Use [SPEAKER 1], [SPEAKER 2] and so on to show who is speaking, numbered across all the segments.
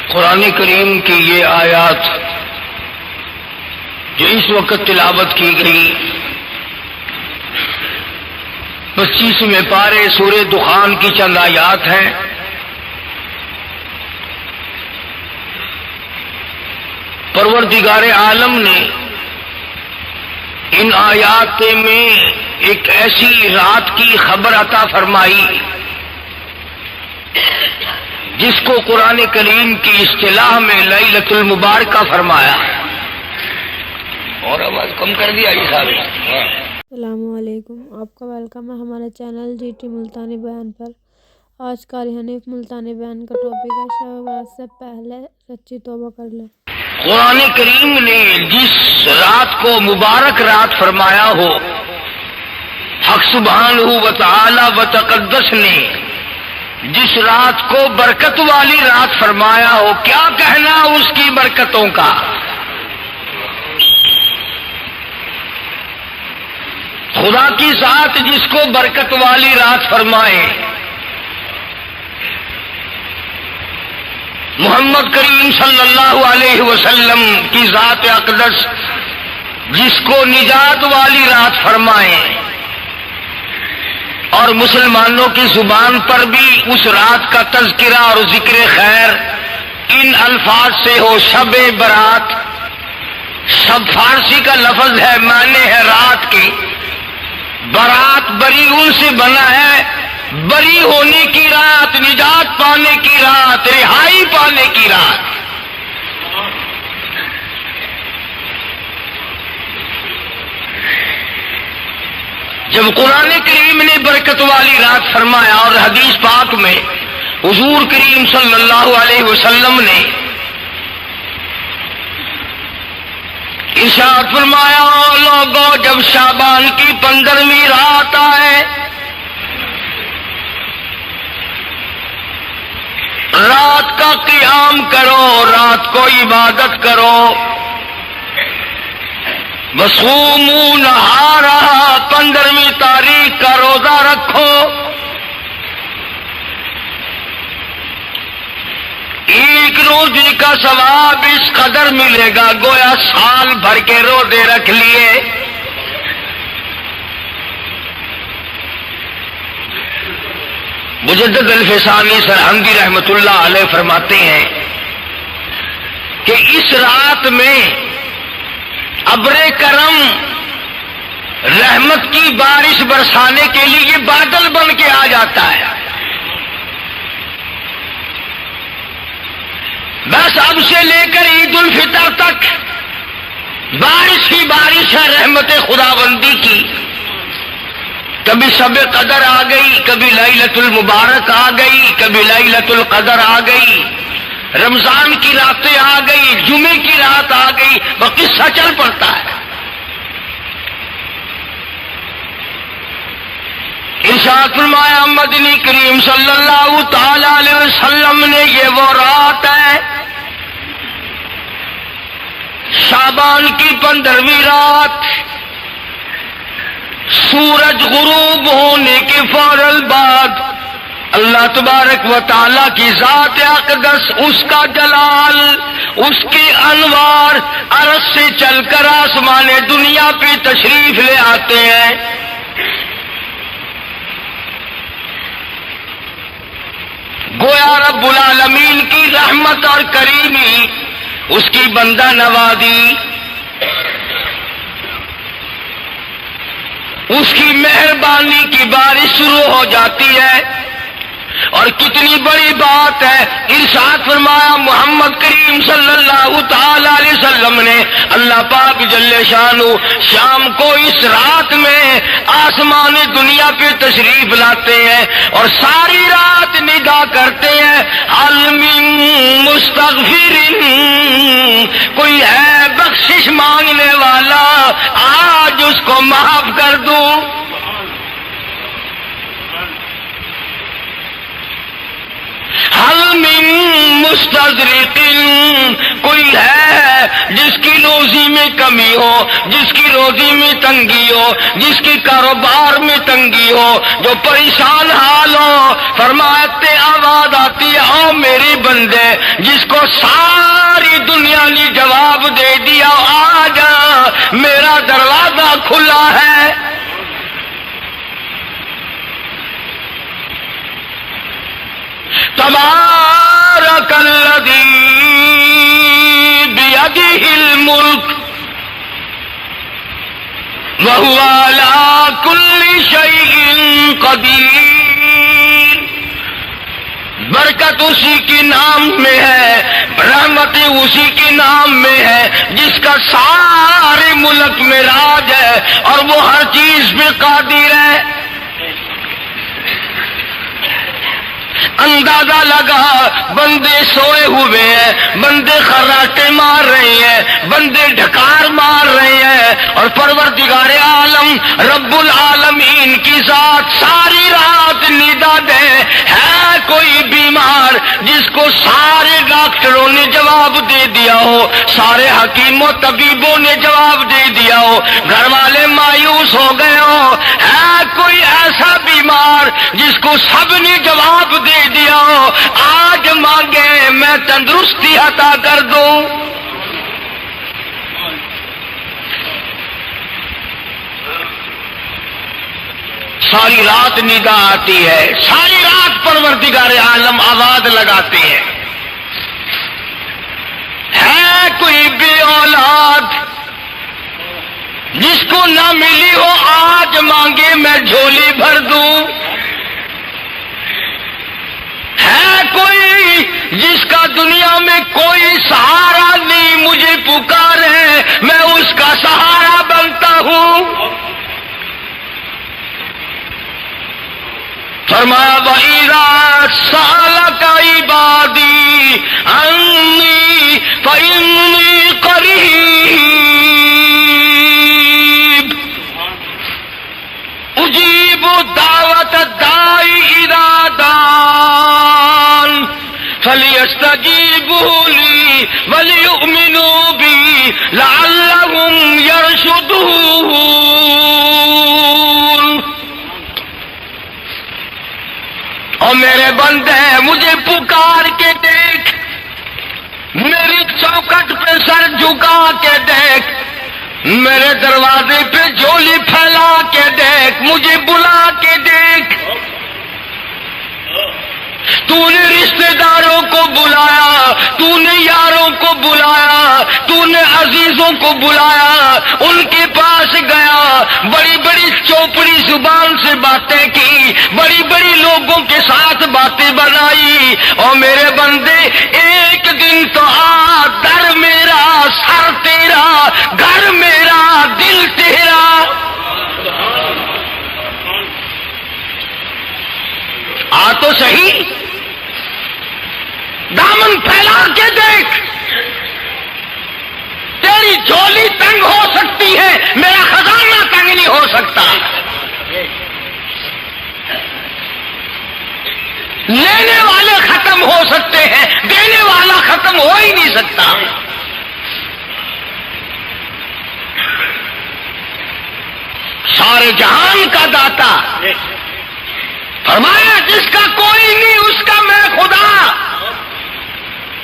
[SPEAKER 1] قرآن کریم کی یہ آیات جو اس وقت تلاوت کی گئی 25ویں پارے سورہ دخان کی چند آیات ہیں۔ پروردگار عالم نے ان آیات میں ایک ایسی رات کی خبر عطا فرمائی جس کو قرآن کریم کی اصطلاح میں لیلۃ المبارکہ فرمایا۔ اور آواز کم کر دیا یہ صاحب۔
[SPEAKER 2] السلام علیکم، آپ کا ویلکم ہے ہمارے چینل جی ٹی ملتانی بیان پر۔ آج قاری حنیف ملتانی بیان کا ٹاپک ہے شب برات سے پہلے سچی توبہ کر لیں۔
[SPEAKER 1] قرآن کریم نے جس رات کو مبارک رات فرمایا ہو، حق سبحانہ و تعالی و تقدس نے جس رات کو برکت والی رات فرمایا ہو، کیا کہنا اس کی برکتوں کا۔ خدا کی ذات جس کو برکت والی رات فرمائے، محمد کریم صلی اللہ علیہ وسلم کی ذات اقدس جس کو نجات والی رات فرمائے، اور مسلمانوں کی زبان پر بھی اس رات کا تذکرہ اور ذکر خیر ان الفاظ سے ہو، شب برات۔ شب فارسی کا لفظ ہے، معنی ہے رات کی۔ برات بری ان سے بنا ہے، بری ہونے کی رات، نجات پانے کی رات، رہائی پانے کی رات۔ جب قرآن کریم نے برکت والی رات فرمایا اور حدیث پاک میں حضور کریم صلی اللہ علیہ وسلم نے ارشاد فرمایا، لوگوں جب شعبان کی 15ویں رات آئے، رات کا قیام کرو، رات کو عبادت کرو، وصوموا نہارہا، 15ویں تاریخ کا روزہ رکھو، ایک روزے کا ثواب اس قدر ملے گا گویا سال بھر کے روزے رکھ لیے۔ مجدد الفسانی سرہندی رحمت اللہ علیہ فرماتے ہیں کہ اس رات میں ابر کرم رحمت کی بارش برسانے کے لیے بادل بن کے آ جاتا ہے۔ بس اب سے لے کر عید الفطر تک بارش ہی بارش ہے رحمت خداوندی کی۔ کبھی شب قدر آ گئی، کبھی لیلۃ المبارک آ گئی، کبھی لیلۃ القدر آ گئی، رمضان کی راتیں آ گئی، جمعے کی رات آ گئی، وہ قصہ چل پڑتا ہے۔ ارشاد فرمایا مدنی کریم صلی اللہ تعالی علیہ وسلم نے، یہ وہ رات ہے شعبان کی 15ویں رات، سورج غروب ہونے کے فوراً بعد اللہ تبارک و تعالیٰ کی ذات اقدس، اس کا جلال، اس کے انوار عرش سے چل کر آسمان دنیا پہ تشریف لے آتے ہیں۔ گویا رب العالمین کی رحمت اور کریمی، اس کی بندہ نوازی، اس کی مہربانی کی بارش شروع ہو جاتی ہے۔ اور کتنی بڑی بات ہے، ارشاد فرمایا محمد کریم صلی اللہ تعالی علیہ وسلم نے، اللہ پاک جل شانہ شام کو اس رات میں آسمان دنیا پہ تشریف لاتے ہیں اور ساری رات نگاہ کرتے ہیں، حل من مستغفر، کوئی ہے بخشش مانگنے والا، آج اس کو معاف کر دوں۔ حل من مستدرک، کوئی ہے جس کی روزی میں کمی ہو، جس کی روزی میں تنگی ہو، جس کی کاروبار میں تنگی ہو، جو پریشان حال ہو، فرماتے آواز آتی ہے میری بندے جس کو ساری دنیا نے جواب دے دیا آ جا، میرا دروازہ کھلا ہے۔ تبارک الذی بیدہ الملک وہو علی کل شیء قدیر۔ برکت اسی کے نام میں ہے، رحمت اسی کے نام میں ہے جس کا سارے ملک میں راج ہے اور وہ ہر چیز پہ قادر ہے۔ اندازہ لگا بندے سوئے ہوئے ہیں، بندے خراٹے مار رہے ہیں، بندے ڈھکار مار رہے ہیں، اور پروردگار عالم رب العالمین کی ذات ساری رات ندا دے۔ ہے کوئی بیمار جس کو سارے ڈاکٹروں نے جواب دے دیا ہو، سارے حکیموں طبیبوں نے جواب دے دیا ہو، گھر والے مایوس ہو گئے ہو؟ ہے کوئی ایسا بیمار جس کو سب نے جواب دے دیا ہو؟ آج مانگے میں تندرستی عطا کر دوں۔ ساری رات ندا آتی ہے، ساری رات پروردگار عالم آواز لگاتے ہیں۔ ہے کوئی بے اولاد جس کو نہ ملی ہو؟ آج مانگے میں جھولی بھر دوں۔ ہے کوئی جس کا دنیا میں کوئی سہارا نہیں، مجھے پکارے میں اس کا سہارا بنتا ہوں۔ فرمایا وَإِذَا سَأَلَكَ عِبَادِي عَنِّي فَإِنِّي قَرِيبٌ أُجِيبُ دَعْوَةَ الدَّاعِ إِذَا دَعَانِ فَلْيَسْتَجِيبُوا لِي وَلْيُؤْمِنُوا بِي لَعَلَّهُمْ يَرْشُدُونَ۔ اور میرے بندے مجھے پکار کے دیکھ، میری چوکھٹ پہ سر جھکا کے دیکھ، میرے دروازے پہ جھولی پھیلا کے دیکھ، مجھے بلا کے دیکھ۔ تو نے رشتہ داروں کو بلایا، تو نے یاروں کو بلایا، تو نے عزیزوں کو بلایا، ان کے پاس گیا، بڑی بڑی چوپڑی زبان سے باتیں کی، بڑی بڑی لوگوں کے ساتھ باتیں بنائی، اور میرے بندے ایک دن تو آ، در میرا، سر تیرا، گھر میرا، دل تیرا۔ آ تو صحیح، دامن پھیلا کے دیکھ، تیری جھولی تنگ ہو سکتی ہے، میرا خزانہ تنگ نہیں ہو سکتا۔ لینے والے ختم ہو سکتے ہیں، دینے والا ختم ہو ہی نہیں سکتا۔ سارے جہان کا داتا، فرمایا جس کا کوئی نہیں اس کا میں خدا،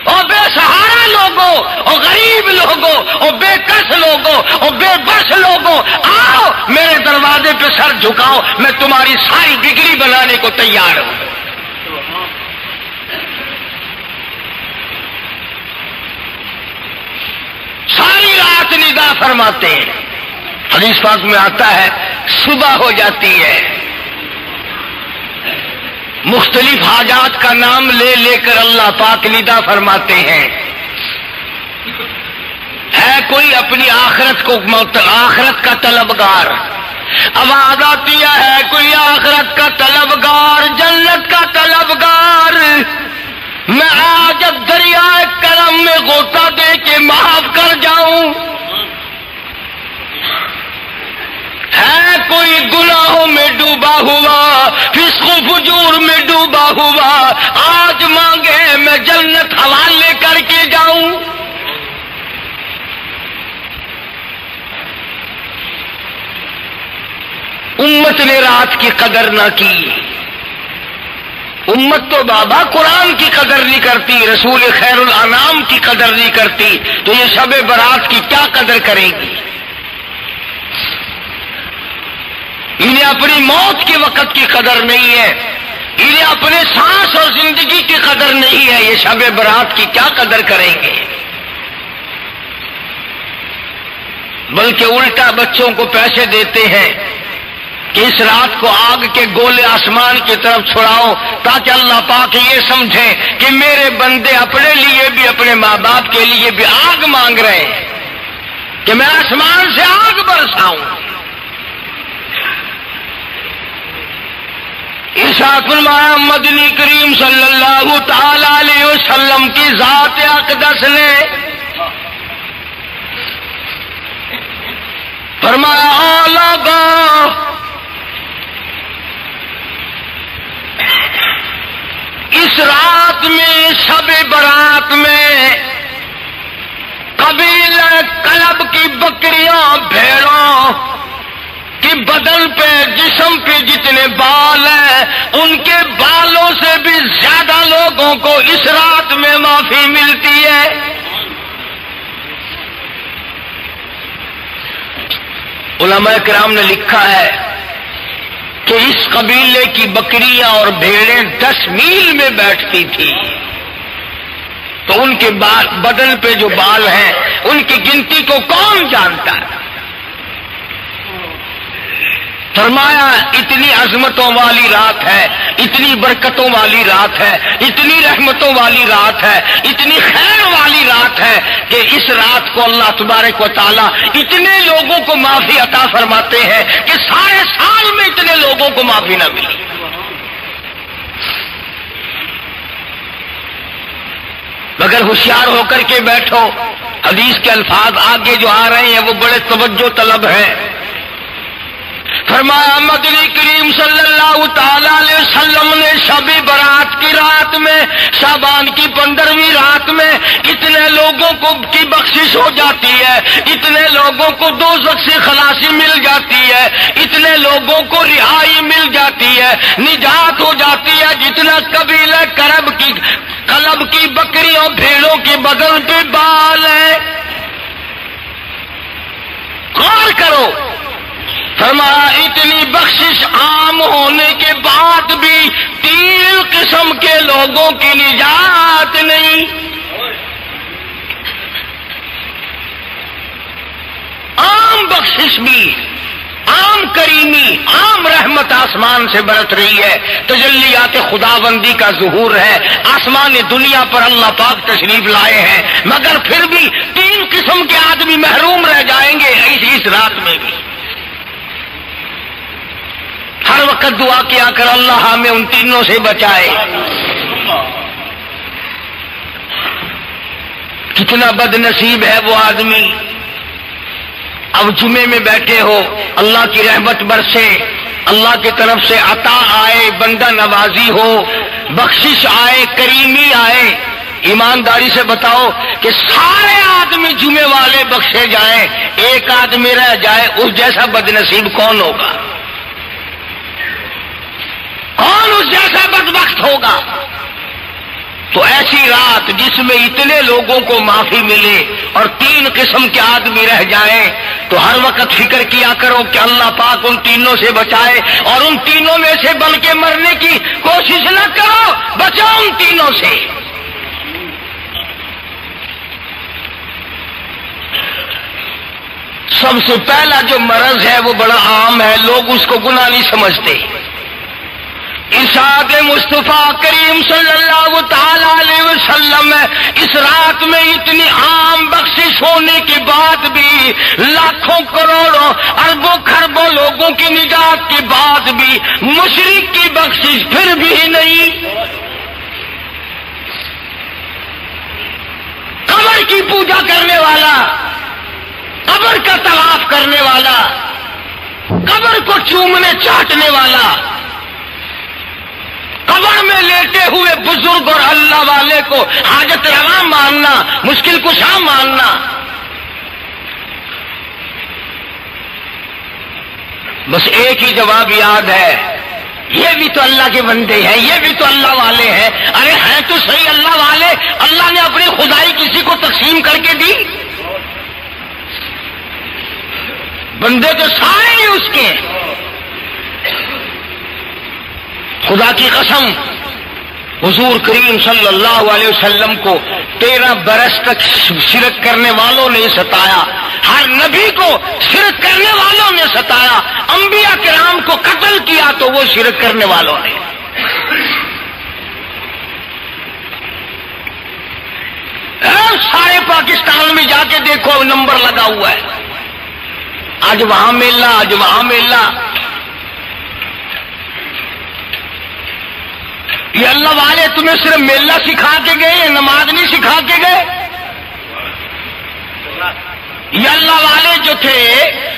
[SPEAKER 1] اور بے سہارا لوگوں، اور غریب لوگوں، اور بے کس لوگوں، اور بے بس لوگوں، آؤ میرے دروازے پہ سر جھکاؤ، میں تمہاری ساری ڈگری بنانے کو تیار ہوں۔ ساری رات ندا فرماتے ہیں، حدیث پاک میں آتا ہے صبح ہو جاتی ہے، مختلف حاجات کا نام لے لے کر اللہ پاک ندا فرماتے ہیں۔ ہے کوئی اپنی آخرت کا طلبگار؟ آواز آتی ہے کوئی آخرت کا طلبگار، جنت کا طلبگار؟ میں آج اب دریائے کرم میں غوطہ دے کے معاف کر جاؤں۔ ہے کوئی گناہوں میں ڈوبا ہوا، فسق و فجور میں ڈوبا ہوا، آج مانگے میں جنت حوالے کر کے جاؤں۔ امت نے رات کی قدر نہ کی، امت تو بابا قرآن کی قدر نہیں کرتی، رسول خیر الانام کی قدر نہیں کرتی، تو یہ شب برات کی کیا قدر کرے گی؟ انہیں اپنی موت کے وقت کی قدر نہیں ہے، انہیں اپنے سانس اور زندگی کی قدر نہیں ہے، یہ شب برات کی کیا قدر کریں گے؟ بلکہ الٹا بچوں کو پیسے دیتے ہیں کہ اس رات کو آگ کے گولے آسمان کی طرف چھڑاؤ، تاکہ اللہ پاک یہ سمجھیں کہ میرے بندے اپنے لیے بھی اپنے ماں باپ کے لیے بھی آگ مانگ رہے ہیں، کہ میں آسمان سے آگ برساؤں۔ ارشاد فرمایا مدنی کریم صلی اللہ تعالی علیہ وسلم کی ذات اقدس نے فرمایا لگا اس رات میں شب برات میں قبیلہ کلب کی بکریاں بھیڑوں کہ بدن پہ جسم پہ جتنے بال ہیں ان کے بالوں سے بھی زیادہ لوگوں کو اس رات میں معافی ملتی ہے۔ علماء کرام نے لکھا ہے کہ اس قبیلے کی بکریاں اور بھیڑیں 10 میل میں بیٹھتی تھی، تو ان کے بدن پہ جو بال ہیں ان کی گنتی کو کون جانتا ہے؟ فرمایا اتنی عظمتوں والی رات ہے، اتنی برکتوں والی رات ہے، اتنی رحمتوں والی رات ہے، اتنی خیر والی رات ہے کہ اس رات کو اللہ تبارک و تعالیٰ اتنے لوگوں کو معافی عطا فرماتے ہیں کہ سارے سال میں اتنے لوگوں کو معافی نہ ملی۔ مگر ہوشیار ہو کر کے بیٹھو، حدیث کے الفاظ آگے جو آ رہے ہیں وہ بڑے توجہ طلب ہیں۔ فرمایا مدنی کریم صلی اللہ تعالی علیہ وسلم نے شب برات کی رات میں، شعبان کی 15ویں رات میں اتنے لوگوں کو کی بخشش ہو جاتی ہے، اتنے لوگوں کو دوزخ سے خلاصی مل جاتی ہے، اتنے لوگوں کو رہائی مل جاتی ہے، نجات ہو جاتی ہے، جتنا قبیلہ کلب کی بکریوں بھیڑوں کے بدن پہ بال ہے۔ غور کرو، فرمایا اتنی بخشش عام ہونے کے بعد بھی 3 قسم کے لوگوں کی نجات نہیں۔ عام بخشش بھی، عام کریمی، عام رحمت آسمان سے برت رہی ہے، تجلیات خداوندی کا ظہور ہے، آسمان دنیا پر اللہ پاک تشریف لائے ہیں، مگر پھر بھی 3 قسم کے آدمی محروم رہ جائیں گے اس رات میں بھی۔ ہر وقت دعا کیا کر اللہ ہمیں ان تینوں سے بچائے۔ کتنا بد نصیب ہے وہ آدمی، اب جمعے میں بیٹھے ہو، اللہ کی رحمت برسے، اللہ کی طرف سے عطا آئے، بندہ نوازی ہو، بخشش آئے، کریمی آئے، ایمانداری سے بتاؤ کہ سارے آدمی جمعے والے بخشے جائیں، ایک آدمی رہ جائے، اس جیسا بد نصیب کون ہوگا؟ کون اس جیسا بدبخت ہوگا؟ تو ایسی رات جس میں اتنے لوگوں کو معافی ملے اور 3 قسم کے آدمی رہ جائیں، تو ہر وقت فکر کیا کرو کہ اللہ پاک ان تینوں سے بچائے، اور ان تینوں میں سے بن کے مرنے کی کوشش نہ کرو، بچاؤ ان تینوں سے۔ سب سے پہلا جو مرض ہے وہ بڑا عام ہے، لوگ اس کو گناہ نہیں سمجھتے۔ ارشاد مصطفیٰ کریم صلی اللہ تعالی علیہ وسلم اس رات میں اتنی عام بخشش ہونے کے بعد بھی، لاکھوں کروڑوں اربوں خربوں لوگوں کی نجات کے بعد بھی مشرک کی بخشش پھر بھی نہیں۔ قبر کی پوجا کرنے والا، قبر کا طواف کرنے والا، قبر کو چومنے چاٹنے والا، قبر میں لیٹے ہوئے بزرگ اور اللہ والے کو حاجت روا ماننا، مشکل کشا ماننا، بس ایک ہی جواب یاد ہے، یہ بھی تو اللہ کے بندے ہیں، یہ بھی تو اللہ والے ہیں۔ ارے ہیں تو صحیح اللہ والے، اللہ نے اپنی خدائی کسی کو تقسیم کر کے دی؟ بندے تو سارے ہی اس کے۔ خدا کی قسم، حضور کریم صلی اللہ علیہ وسلم کو 13 برس تک شرک کرنے والوں نے ستایا، ہر نبی کو شرک کرنے والوں نے ستایا، انبیاء کرام کو قتل کیا تو وہ شرک کرنے والوں نے۔ سارے پاکستان میں جا کے دیکھو نمبر لگا ہوا ہے، آج وہاں میلہ، آج وہاں میلہ۔ یہ اللہ والے تمہیں صرف میلہ سکھا کے گئے، نماز نہیں سکھا کے گئے۔ یہ اللہ والے جو تھے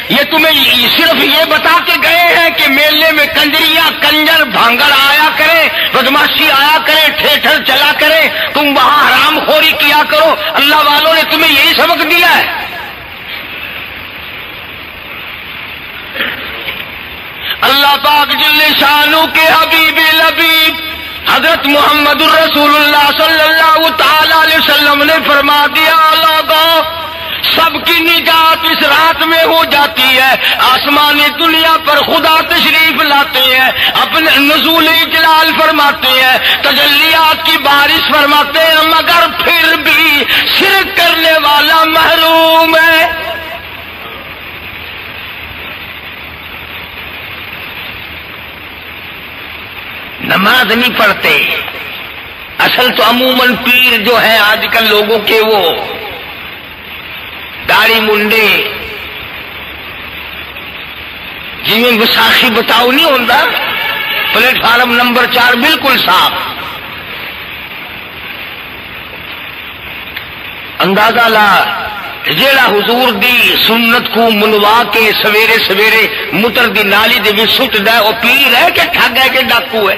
[SPEAKER 1] یہ تمہیں صرف یہ بتا کے گئے ہیں کہ میلے میں کنجریاں، کنجر، بھانگڑ آیا کرے، بدماشی آیا کرے، ٹھیٹھر چلا کرے، تم وہاں حرام خوری کیا کرو۔ اللہ والوں نے تمہیں یہی سبق دیا ہے؟ اللہ پاک جل شانہ کے حبیب لبیب حضرت محمد الرسول اللہ صلی اللہ تعالی علیہ وسلم نے فرما دیا، لوگوں سب کی نجات اس رات میں ہو جاتی ہے۔ آسمانی دنیا پر خدا تشریف لاتے ہیں، اپنے نزول جلال فرماتے ہیں، تجلیات کی بارش فرماتے ہیں، مگر پھر بھی شرک کرنے والا محروم ہے۔ نماز نہیں پڑھتے، اصل تو عموماً پیر جو ہیں آج کل لوگوں کے وہ داڑھی منڈے، جی میں وساخی بتاؤ نہیں ہوتا، پلیٹ فارم نمبر 4 بالکل صاف۔ اندازہ لا جیڑا حضور دی سنت کو منوا کے سویرے سویرے متر دی نالی دے بھی سٹ دے، وہ پیر ہے کہ ٹھگ ہے کہ ڈاکو ہے؟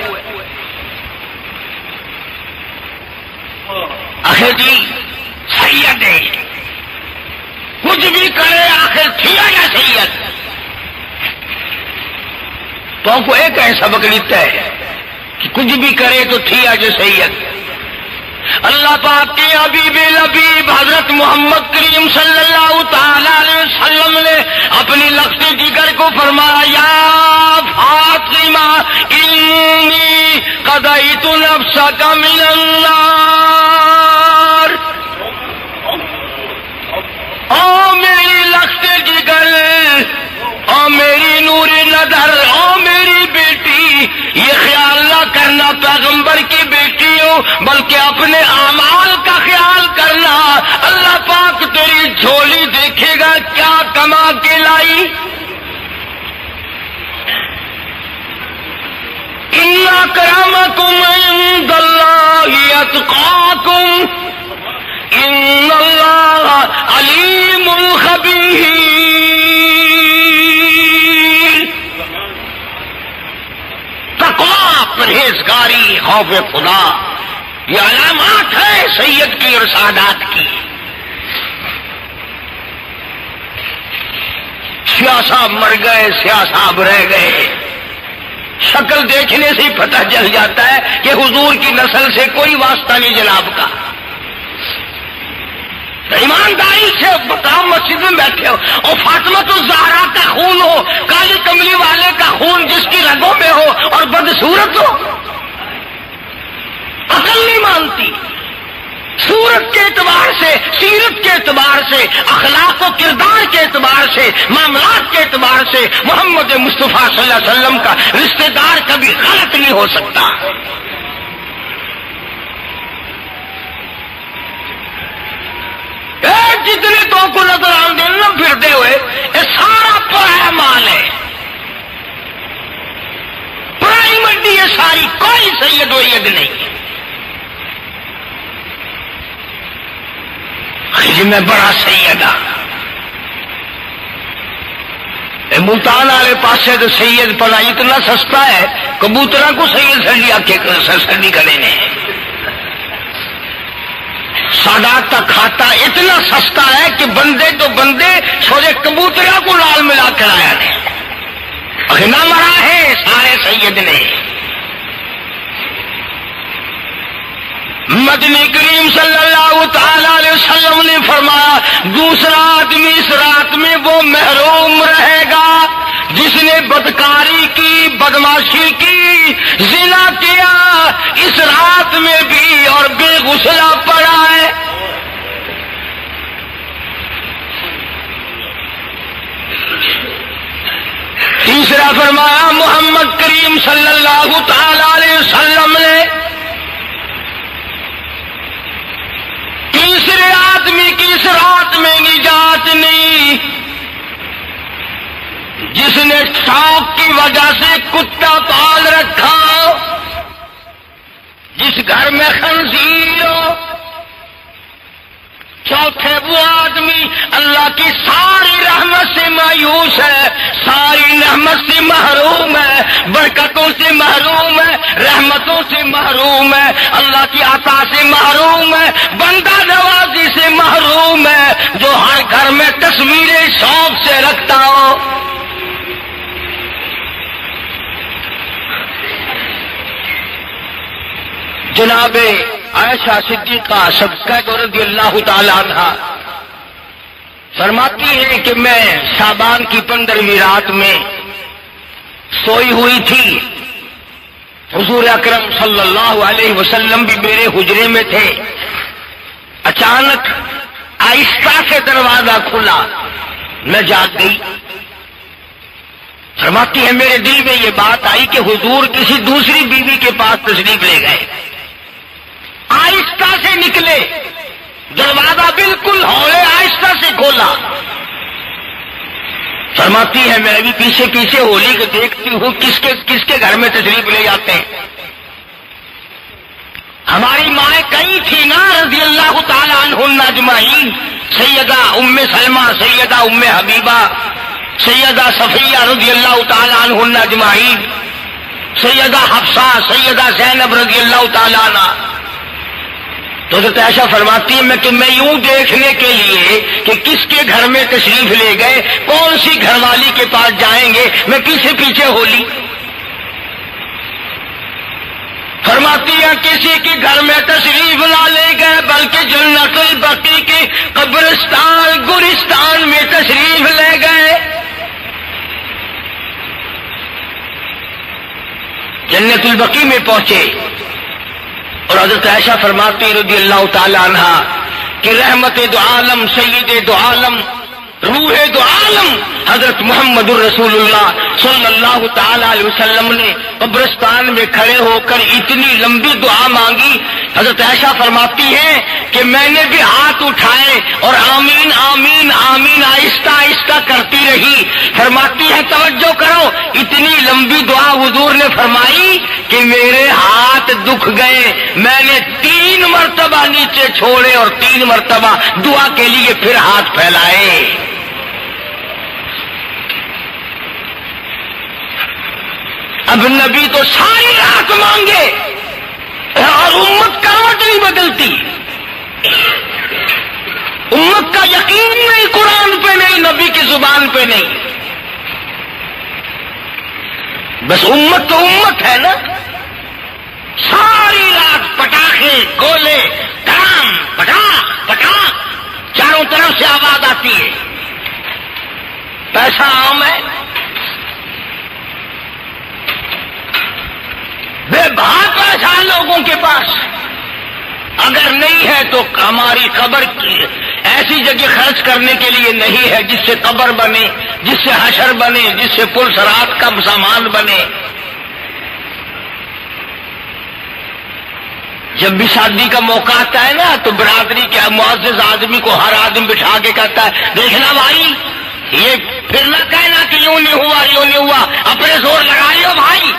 [SPEAKER 1] آخر جی سید ہے، کچھ بھی کرے آخر تھیا یا سید؟ تو ہم کو ایک ہے سبق لیتا ہے کہ کچھ بھی کرے تو تھیا جو سید۔ اللہ پاک کے حبیب لبیب حضرت محمد کریم صلی اللہ تعالی علیہ وسلم نے اپنی لخت جگر کو فرمایا، یا فاطمہ انی قضیت نفسک من النار۔ او میری لخت جگر، او میری نور نظر، او میری بیٹی، یہ خیال نہ کرنا پیغمبر کی بیٹی ہو، بلکہ اپنے اعمال کا خیال کرنا۔ اللہ پاک تیری جھولی دیکھے گا کیا کما کے لائی۔ ان اکرمکم عند اللہ اتقاکم ان اللہ علیم خبیر۔ تقویٰ، پرہیزگاری، خوف خدا، یہ علامات ہے سید کی اور سادات کی۔ سیاہ صاحب مر گئے، سیاہ صاحب رہ گئے، شکل دیکھنے سے ہی پتہ چل جاتا ہے کہ حضور کی نسل سے کوئی واسطہ نہیں جناب کا۔ ایمانداری سے بتاؤ، مسجد میں بیٹھے ہو اور فاطمہ الزہرا کا خون ہو، کالی کملی والے کا خون جس کی رگوں میں ہو، اور بدصورت ہو، عقل نہیں مانتی۔ صورت کے اعتبار سے، سیرت کے اعتبار سے، اخلاق و کردار کے اعتبار سے، معاملات کے اعتبار سے محمد مصطفیٰ صلی اللہ علیہ وسلم کا رشتہ دار کبھی غلط نہیں ہو سکتا۔ جتنے تو کو نظر آن دینا پھرتے ہوئے، یہ سارا پرایا مال ہے، پرائی منڈی ہے ساری، کوئی سید وید نہیں۔ میں بڑا سید ہاں، ملتان والے پاسے تو سید پڑا اتنا سستا ہے، کبوترا کو سید سڑی آ کے سڑی کرے نے۔ سادات کا کھاتا اتنا سستا ہے کہ بندے تو بندے چھوڑے کبوترا کو لال ملا کر آیا نے، نہ مرا ہے سارے سید نے۔ مدنی کریم صلی اللہ تعالی علیہ وسلم نے فرمایا دوسرا آدمی اس رات میں وہ محروم رہے گا جس نے بدکاری کی، بدماشی کی، زنا کیا، اس رات میں بھی اور بے غسلہ پڑا ہے۔ تیسرا فرمایا محمد کریم صلی اللہ تعالی علیہ وسلم نے تیسرے آدمی کی اس رات میں نجات نہیں جس نے شوق کی وجہ سے کتا پال رکھا ہو، جس گھر میں خنزیر ہو۔ چوتھے وہ آدمی اللہ کی ساری رحمت سے مایوس ہے، ساری رحمت سے محروم ہے، برکتوں سے محروم ہے، رحمتوں سے محروم ہے، اللہ کی عطا سے محروم ہے، بندہ نوازی سے محروم ہے، جو ہر گھر میں تصویریں شوق سے رکھتا ہو۔ جناب عائشہ صدیقہ صدقہ رضی اللہ تعالی عنہا فرماتی ہیں کہ میں شعبان کی 15ویں رات میں سوئی ہوئی تھی، حضور اکرم صلی اللہ علیہ وسلم بھی میرے حجرے میں تھے، اچانک آہستہ سے دروازہ کھلا، میں جاگ گئی۔ فرماتی ہے میرے دل میں یہ بات آئی کہ حضور کسی دوسری بیوی کے پاس تشریف لے گئے، آہستہ سے نکلے، دروازہ بالکل ہولے آہستہ سے کھولا۔ فرماتی ہے میں بھی پیچھے پیچھے ہولی کو دیکھتی ہوں کس کے گھر میں تشریف لے جاتے ہیں۔ ہماری مائیں کئی تھی نا رضی اللہ تعالی عنہن اجمعین، سیدہ ام سلمہ، سیدہ ام حبیبہ، سیدہ صفیہ رضی اللہ تعالی عنہن اجمعین، سیدہ حفصہ، سیدہ زینب رضی اللہ تعالی عنہ۔ تو حضرت عائشہ فرماتی ہے کہ میں یوں دیکھنے کے لیے کہ کس کے گھر میں تشریف لے گئے، کون سی گھر والی کے پاس جائیں گے، میں پیچھے پیچھے ہولی۔ فرماتی ہے کسی کے گھر میں تشریف نہ لے گئے بلکہ جنت البقیع کے قبرستان گورستان میں تشریف لے گئے۔ جنت البقیع میں پہنچے اور حضرت عائشہ فرماتی رضی اللہ تعالی عنہا کہ رحمت دو عالم، سید دو عالم، روح دو عالم حضرت محمد الرسول اللہ صلی اللہ تعالی علیہ وسلم نے قبرستان میں کھڑے ہو کر اتنی لمبی دعا مانگی۔ حضرت عائشہ فرماتی ہیں کہ میں نے بھی ہاتھ اٹھائے اور آمین آمین آمین آہستہ آہستہ کرتی رہی۔ فرماتی ہے توجہ کرو، اتنی لمبی دعا حضور نے فرمائی کہ میرے ہاتھ دکھ گئے، میں نے 3 مرتبہ نیچے چھوڑے اور 3 مرتبہ دعا کے لیے پھر ہاتھ پھیلائے۔ اب نبی تو ساری رات مانگے اور امت کروٹ نہیں بدلتی، امت کا یقین نہیں قرآن پہ نہیں، نبی کی زبان پہ نہیں، بس امت تو امت ہے نا۔ ساری رات پٹاخے گولے ڈرام پٹا پٹا چاروں طرف سے آواز آتی ہے، پیسہ عام ہے، بے بہا پیسہ لوگوں کے پاس، اگر نہیں ہے تو ہماری قبر کی ایسی جگہ خرچ کرنے کے لیے نہیں ہے جس سے قبر بنے، جس سے حشر بنے، جس سے پل صراط کا سامان بنے۔ جب بھی شادی کا موقع آتا ہے نا تو برادری کے معزز آدمی کو ہر آدمی بٹھا کے کہتا ہے دیکھنا بھائی، یہ پھر نہ کہنا کہ یوں نہیں ہوا یوں نہیں ہوا، اپنے زور لگا لیو بھائی،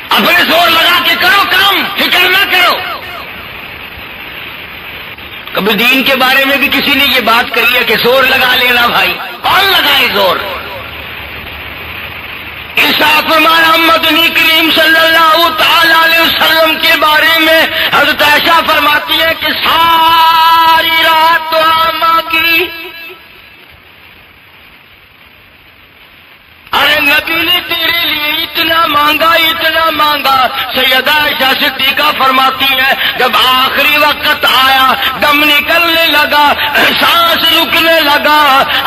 [SPEAKER 1] اپنے زور لگا کے کرو کام، فکر نہ کرو۔ کبھی دین کے بارے میں بھی کسی نے یہ بات کہی ہے کہ زور لگا لینا بھائی، کون لگائے زور؟ ارشاد فرمایا مدنی کریم صلی اللہ تعالی علیہ وسلم کے بارے میں حضرت عائشہ فرماتی ہے کہ ساری رات دعا مانگی، ارے نبی نے تیرے لیے اتنا مانگا اتنا مانگا سیدہ عائشہ صدیقہ فرماتی ہے جب آخری وقت آیا، دم نکلنے لگا، سانس رکنے لگا،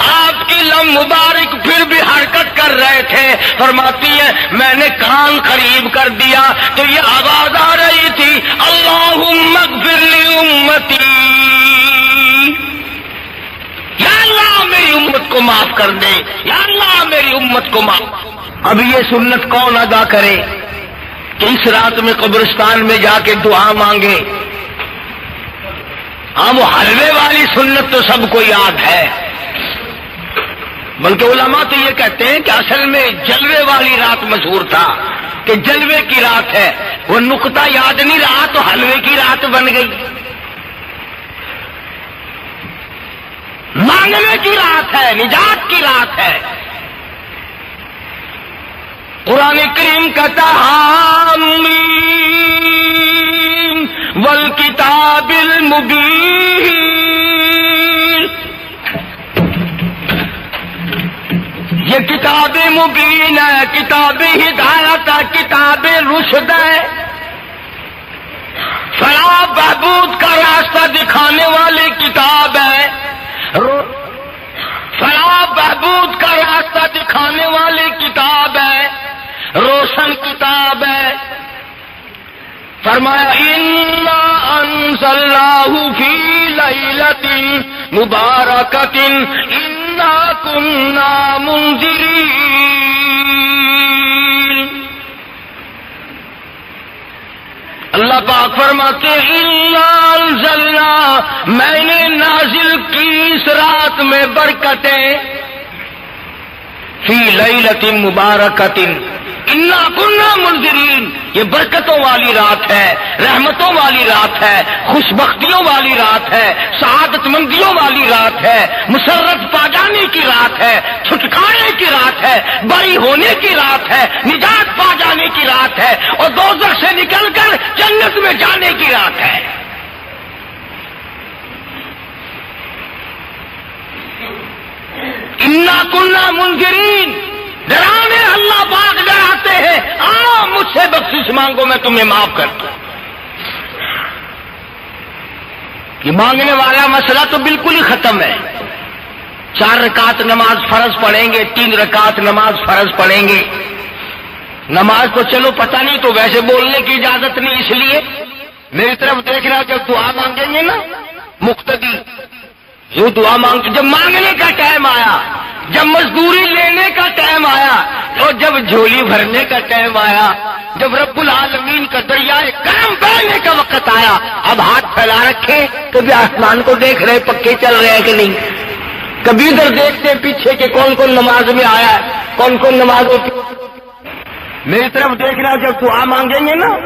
[SPEAKER 1] آپ کی لم مبارک پھر بھی حرکت کر رہے تھے، فرماتی ہے میں نے کان قریب کر دیا تو یہ آواز آ رہی تھی اللہم اغفر لی امتی، یا اللہ میری امت کو معاف کر دے، یا اللہ میری امت کو معاف۔ اب یہ سنت کون ادا کرے کہ اس رات میں قبرستان میں جا کے دعا مانگے؟ ہاں وہ حلوے والی سنت تو سب کو یاد ہے، بلکہ علماء تو یہ کہتے ہیں کہ اصل میں جلوے والی رات مشہور تھا کہ جلوے کی رات ہے، وہ نقطہ یاد نہیں رہا تو حلوے کی رات بن گئی۔ مانگنے کی رات ہے، نجات کی رات ہے۔ قرآن کریم کہتا حامیم والکتاب المبین، یہ کتاب مبین ہے، کتاب ہدایت ہے، کتاب رشد ہے، فلاح بہبود کا راستہ دکھانے والی کتاب ہے، فلاح بہبود کا راستہ دکھانے والی کتاب ہے، روشن کتاب ہے۔ فرمایا انا انزلناہ فی لیلۃ مبارکۃ انا کنا منذرین۔ اللہ پاک فرماتے ہیں انا انزلنا، میں نے نازل کی اس رات میں برکتیں، فی لیلۃ مبارکۃ انا کنا منذرین، یہ برکتوں والی رات ہے، رحمتوں والی رات ہے، خوش بختیوں والی رات ہے، سعادت مندیوں والی رات ہے، مسرت پا جانے کی رات ہے، چھٹکارے کی رات ہے، بری ہونے کی رات ہے، نجات پا جانے کی رات ہے، اور دوزخ سے نکل کر جنت میں جانے کی رات ہے۔ انا کنا منذرین، ڈرانے اللہ پاک ڈراتے ہیں، آؤ مجھ سے بخشش مانگو میں تمہیں معاف کرتا ہوں۔ یہ مانگنے والا مسئلہ تو بالکل ہی ختم ہے۔ 4 رکعت نماز فرض پڑھیں گے، 3 رکعت نماز فرض پڑھیں گے۔ نماز تو چلو پتہ نہیں تو ویسے بولنے کی اجازت نہیں، اس لیے میری طرف دیکھنا، جب دعا مانگیں گے نا مقتدی جو دعا مانگتے، جب مانگنے کا ٹائم آیا، جب مزدوری لینے کا ٹائم آیا، اور جب جھولی بھرنے کا ٹائم آیا، جب رب العالمین کا دریائے کرم بہنے کا وقت آیا، اب ہاتھ پھیلا رکھے، کبھی آسمان کو دیکھ رہے پکے چل رہے ہیں کہ نہیں، کبھی ادھر دیکھتے پیچھے کہ کون کون نماز میں آیا ہے، کون کون نماز ہوتی۔ میری طرف دیکھنا، جب دعا مانگیں گے نا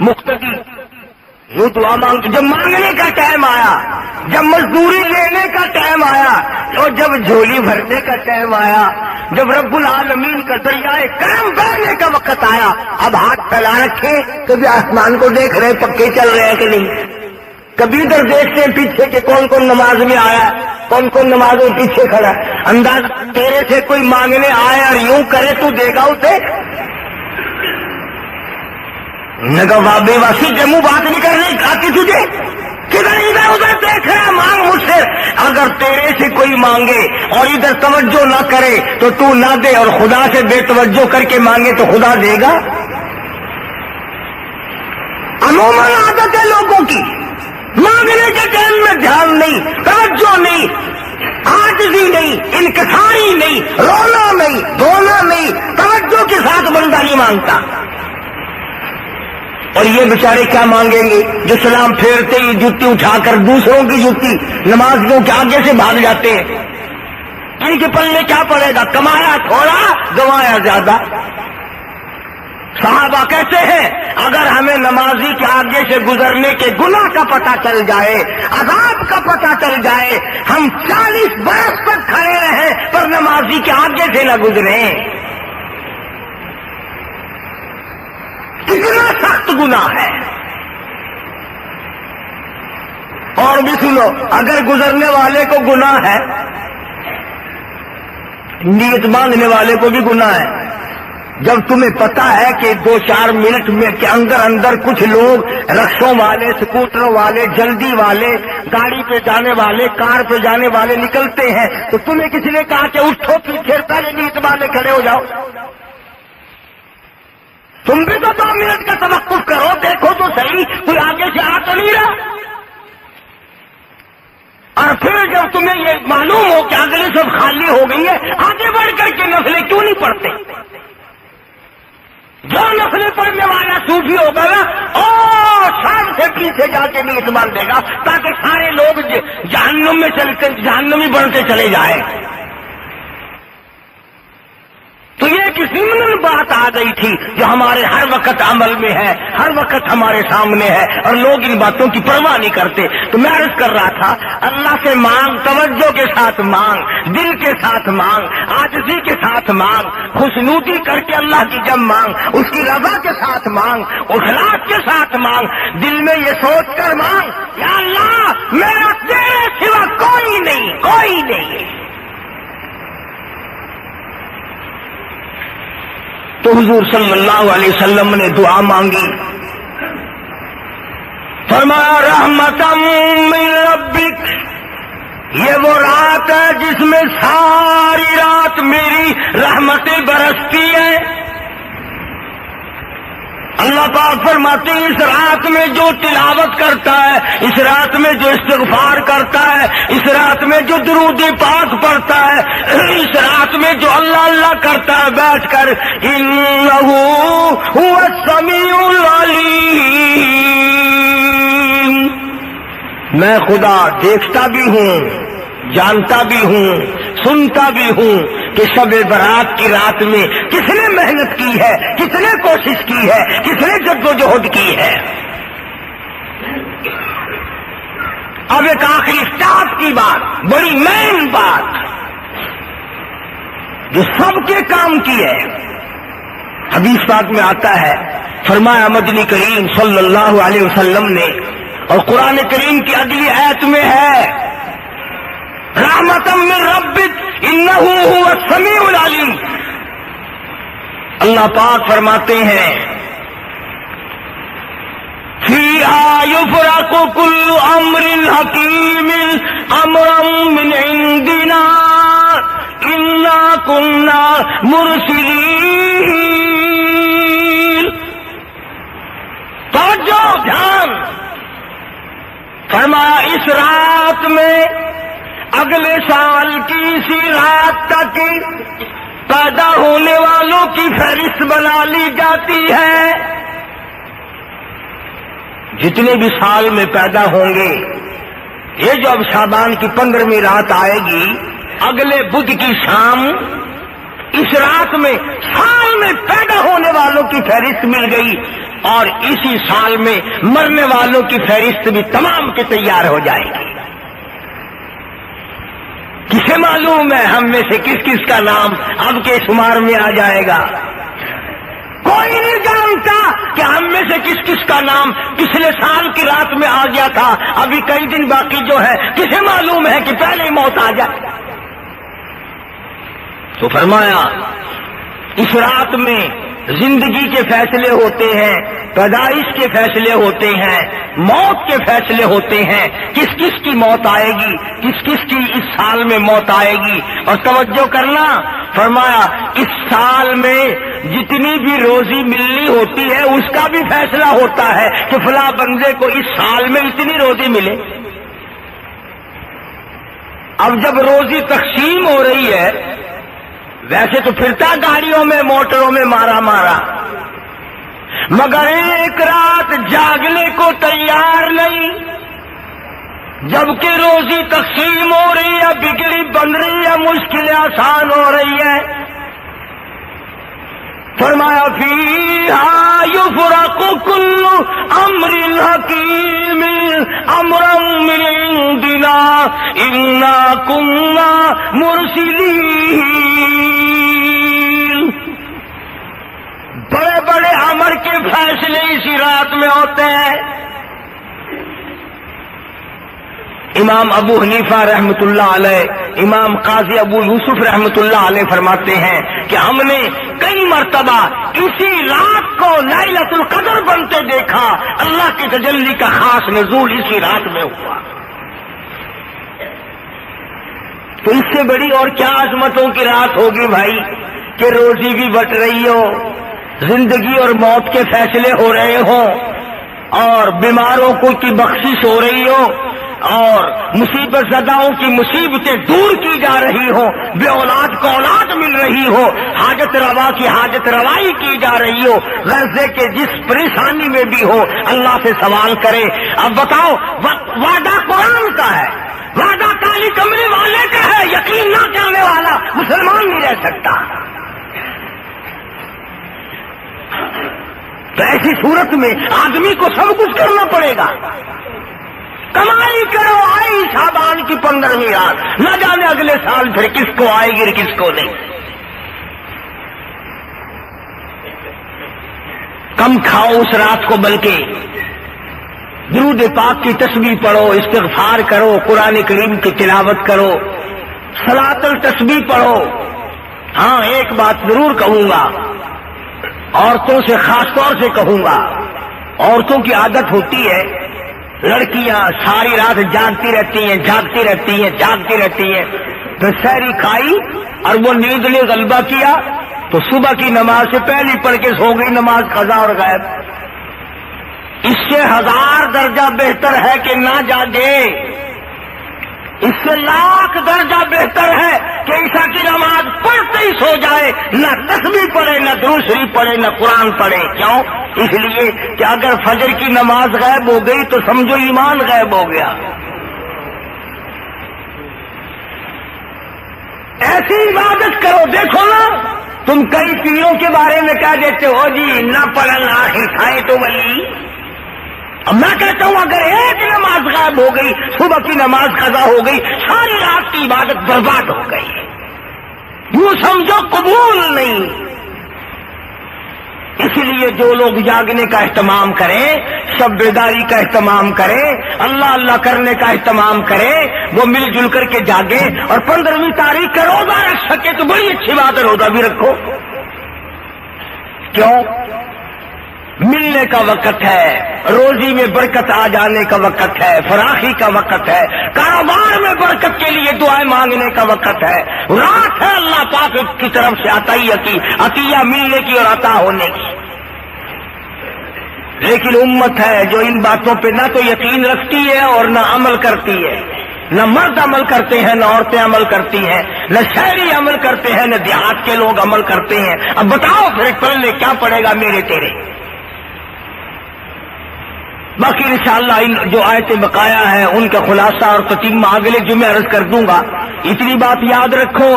[SPEAKER 1] مقتدی وہ دعا مانگتے، جب مانگنے کا ٹائم آیا، جب مزدوری لینے کا ٹائم آیا، اور جب جھولی بھرنے کا ٹائم آیا، جب رب العالمین کا دریائے کرم بہنے کا وقت آیا، اب ہاتھ پھیلا رکھے، کبھی آسمان کو دیکھ رہے پکے چل رہے ہیں کہ نہیں، کبھی ادھر دیکھتے ہیں پیچھے کہ کون کون نماز میں آیا، کون کون نماز میں پیچھے کھڑا۔ انداز تیرے سے کوئی مانگنے آئے اور یوں کرے تو دے گا اسے؟ بے واسی جموں بات نہیں کر رہی، کھاتی تجھے کدھر ادھر ادھر دیکھ رہا، مانگ مجھ سے۔ اگر تیرے سے کوئی مانگے اور ادھر توجہ نہ کرے تو تو نہ دے، اور خدا سے بے توجہ کر کے مانگے تو خدا دے گا؟ عموماً عادت ہے لوگوں کی، مانگنے کے ٹائم میں دھیان نہیں، توجہ نہیں، عاجزی نہیں، انکساری نہیں، رونا نہیں، دھونا نہیں، توجہ کے ساتھ بندہ نہیں مانگتا۔ اور یہ بیچارے کیا مانگیں گے جو سلام پھیرتے ہی جوتی اٹھا کر دوسروں کی جوتی نمازیوں کے آگے سے بھاگ جاتے ہیں، ان کے پلے کیا پڑے گا؟ کمایا تھوڑا گنوایا زیادہ۔ صحابہ کہتے ہیں اگر ہمیں نمازی کے آگے سے گزرنے کے گناہ کا پتہ چل جائے، عذاب کا پتہ چل جائے، ہم 40 برس تک کھڑے رہیں پر نمازی کے آگے سے نہ گزریں۔ کتنا سخت گناہ ہے۔ اور بھی سنو، اگر گزرنے والے کو گناہ ہے، نیت باندھنے والے کو بھی گناہ ہے، جب تمہیں پتا ہے کہ 2-4 منٹ میں کے اندر کچھ لوگ رکشوں والے، سکوٹروں والے، جلدی والے، گاڑی پہ جانے والے، کار پہ جانے والے نکلتے ہیں، تو تمہیں کسی نے کہا کہ اٹھو پھر پہلے نیت باندھے کھڑے ہو جاؤ؟ تم بھی تو 2 منٹ کا توقف کرو، دیکھو تو صحیح کوئی آگے سے آ تو نہیں رہا۔ اور پھر جب تمہیں یہ معلوم ہو کہ اگلے سب خالی ہو گئی ہے، آگے بڑھ کر کے نفلیں کیوں نہیں پڑھتے؟ جو نفلیں پڑھنے والا صوفی ہوگا نا، اور سب سے پیچھے جا کے نیت باندھے گا تاکہ سارے لوگ جہنمی بڑھتے چلے جائیں۔ تو یہ ایک ضمن بات آ گئی تھی جو ہمارے ہر وقت عمل میں ہے، ہر وقت ہمارے سامنے ہے، اور لوگ ان باتوں کی پرواہ نہیں کرتے۔ تو میں عرض کر رہا تھا، اللہ سے مانگ، توجہ کے ساتھ مانگ، دل کے ساتھ مانگ، عاجزی کے ساتھ مانگ، خوشنودی کر کے اللہ کی جب مانگ، اس کی رضا کے ساتھ مانگ، اخلاص کے ساتھ مانگ، دل میں یہ سوچ کر مانگ، یا اللہ میرا تیرے سوا کوئی نہیں، کوئی نہیں۔ تو حضور صلی اللہ علیہ وسلم نے دعا مانگی، فرمایا رحمتم من ربک، یہ وہ رات ہے جس میں ساری رات میری رحمتیں برستی ہیں۔ اللہ پاک فرماتے ہیں اس رات میں جو تلاوت کرتا ہے، اس رات میں جو استغفار کرتا ہے، اس رات میں جو درود پاک پڑھتا ہے، اس رات میں جو اللہ اللہ کرتا ہے بیٹھ کر، انہ هو السمیع العلیم، میں خدا دیکھتا بھی ہوں، جانتا بھی ہوں، سنتا بھی ہوں کہ شب برات کی رات میں کس نے محنت کی ہے، کس نے کوشش کی ہے، کس نے جدوجہد کی ہے۔ اب ایک آخری اسٹاپ کی بات، بڑی مین بات جو سب کے کام کی ہے، حدیث پاک میں آتا ہے، فرمایا مدنی کریم صلی اللہ علیہ وسلم نے، اور قرآن کریم کی اگلی آیت میں ہے، رحمتم من ربک انہ هو السمیع العلیم۔ اللہ پاک فرماتے ہیں، فیہا یفرق کل امر حکیم امرا من عندنا انا کنا مرسلین۔ توجہ، دھیان، فرمایا اس رات میں اگلے سال کی اسی رات تک پیدا ہونے والوں کی فہرست بنا لی جاتی ہے۔ جتنے بھی سال میں پیدا ہوں گے، یہ جو اب شعبان کی 15ویں رات آئے گی، اگلے بدھ کی شام اس رات میں سال میں پیدا ہونے والوں کی فہرست مل گئی، اور اسی سال میں مرنے والوں کی فہرست بھی تمام کے تیار ہو جائے گی۔ کسے معلوم ہے ہم میں سے کس کس کا نام اب کے شمار میں آ جائے گا؟ کوئی نہیں جانتا کہ ہم میں سے کس کس کا نام پچھلے سال کی رات میں آ گیا تھا، ابھی کئی دن باقی جو ہے، کسے معلوم ہے کہ پہلے ہی موت آ جائے؟ تو فرمایا اس رات میں زندگی کے فیصلے ہوتے ہیں، پیدائش کے فیصلے ہوتے ہیں، موت کے فیصلے ہوتے ہیں، کس کس کی موت آئے گی، کس کس کی اس سال میں موت آئے گی۔ اور توجہ کرنا، فرمایا اس سال میں جتنی بھی روزی ملنی ہوتی ہے اس کا بھی فیصلہ ہوتا ہے کہ فلاں بندے کو اس سال میں اتنی روزی ملے۔ اب جب روزی تقسیم ہو رہی ہے، ویسے تو پھرتا گاڑیوں میں، موٹروں میں مارا مارا، مگر ایک رات جاگنے کو تیار نہیں، جبکہ روزی تقسیم ہو رہی ہے، بگڑی بن رہی ہے، مشکلیں آسان ہو رہی ہے۔ فرمایا فیہا یفرق کل امر حکیم امرا من عندنا انا کنا مرسلین۔ بڑے بڑے امر کے فیصلے اسی رات میں ہوتے ہیں۔ امام ابو حنیفہ رحمۃ اللہ علیہ، امام قاضی ابو یوسف رحمۃ اللہ علیہ فرماتے ہیں کہ ہم نے کئی مرتبہ اسی رات کو لیلۃ القدر بنتے دیکھا، اللہ کی تجلی کا خاص نزول اسی رات میں ہوا۔ تو اس سے بڑی اور کیا عظمتوں کی رات ہوگی بھائی، کہ روزی بھی بٹ رہی ہو، زندگی اور موت کے فیصلے ہو رہے ہوں، اور بیماروں کو کی بخشش ہو رہی ہو، اور مصیبت زداؤں کی مصیبتیں دور کی جا رہی ہو، بے اولاد کو اولاد مل رہی ہو، حاجت روا کی حاجت روائی کی جا رہی ہو، غرضے کے جس پریشانی میں بھی ہو اللہ سے سوال کرے۔ اب بتاؤ، وعدہ قرآن کا ہے، وعدہ کالی کمرے والے کا ہے، یقین نہ کرنے والا مسلمان نہیں رہ سکتا۔ تو ایسی صورت میں آدمی کو سب کچھ کرنا پڑے گا۔ کمائی کرو، آئی شعبان کی 15ویں رات، نہ جانے اگلے سال پھر کس کو آئے گی اور کس کو نہیں۔ کم کھاؤ اس رات کو، بلکہ درود پاک کی تسبیح پڑھو، استغفار کرو، قرآن کریم کی تلاوت کرو، صلاۃ التسبیح پڑھو۔ ہاں ایک بات ضرور کہوں گا، عورتوں سے خاص طور سے کہوں گا، عورتوں کی عادت ہوتی ہے، لڑکیاں ساری رات جاگتی رہتی ہیں، جاگتی رہتی ہیں، جاگتی رہتی ہیں، پھر سحری کھائی اور وہ نیند نے غلبہ کیا تو صبح کی نماز سے پہلی پڑھ کے سو گئی، نماز قضا اور غائب۔ اس سے 1000 درجہ بہتر ہے کہ نہ جاگے، اس سے لاکھ درجہ بہتر ہے کہ عشاء کی نماز پڑھتے ہی سو جائے، نہ تسبیح پڑھے، نہ درود شریف پڑھے، نہ قرآن پڑھے۔ کیوں؟ اس لیے کہ اگر فجر کی نماز غائب ہو گئی تو سمجھو ایمان غائب ہو گیا۔ ایسی عبادت کرو، دیکھو نا، تم کئی پیروں کے بارے میں کہہ دیتے ہو جی نہ پڑھن آخر کھائے تو ولی۔ اب میں کہتا ہوں اگر ایک نماز غائب ہو گئی، صبح کی نماز قضا ہو گئی، ساری رات کی عبادت برباد ہو گئی، یوں سمجھو قبول نہیں۔ اس لیے جو لوگ جاگنے کا اہتمام کریں، شب بیداری کا اہتمام کریں، اللہ اللہ کرنے کا اہتمام کریں، وہ مل جل کر کے جاگے، اور 15ویں تاریخ کا روزہ رکھ سکے تو بڑی اچھی بات ہے، روزہ بھی رکھو۔ کیوں؟ ملنے کا وقت ہے، روزی میں برکت آ جانے کا وقت ہے، فراخی کا وقت ہے، کاروبار میں برکت کے لیے دعائیں مانگنے کا وقت ہے، رات ہے اللہ پاک کی طرف سے عطیہ کی، عطیہ ملنے کی اور عطا ہونے کی۔ لیکن امت ہے جو ان باتوں پہ نہ تو یقین رکھتی ہے اور نہ عمل کرتی ہے، نہ مرد عمل کرتے ہیں، نہ عورتیں عمل کرتی ہیں، نہ شہری عمل کرتے ہیں، نہ دیہات کے لوگ عمل کرتے ہیں۔ اب بتاؤ پھر پہلے کیا پڑے گا میرے تیرے؟ باقی انشاءاللہ ان جو آیتیں بقایا ہیں ان کا خلاصہ اور تتمہ اگلے جمعے عرض کر دوں گا۔ اتنی بات یاد رکھو،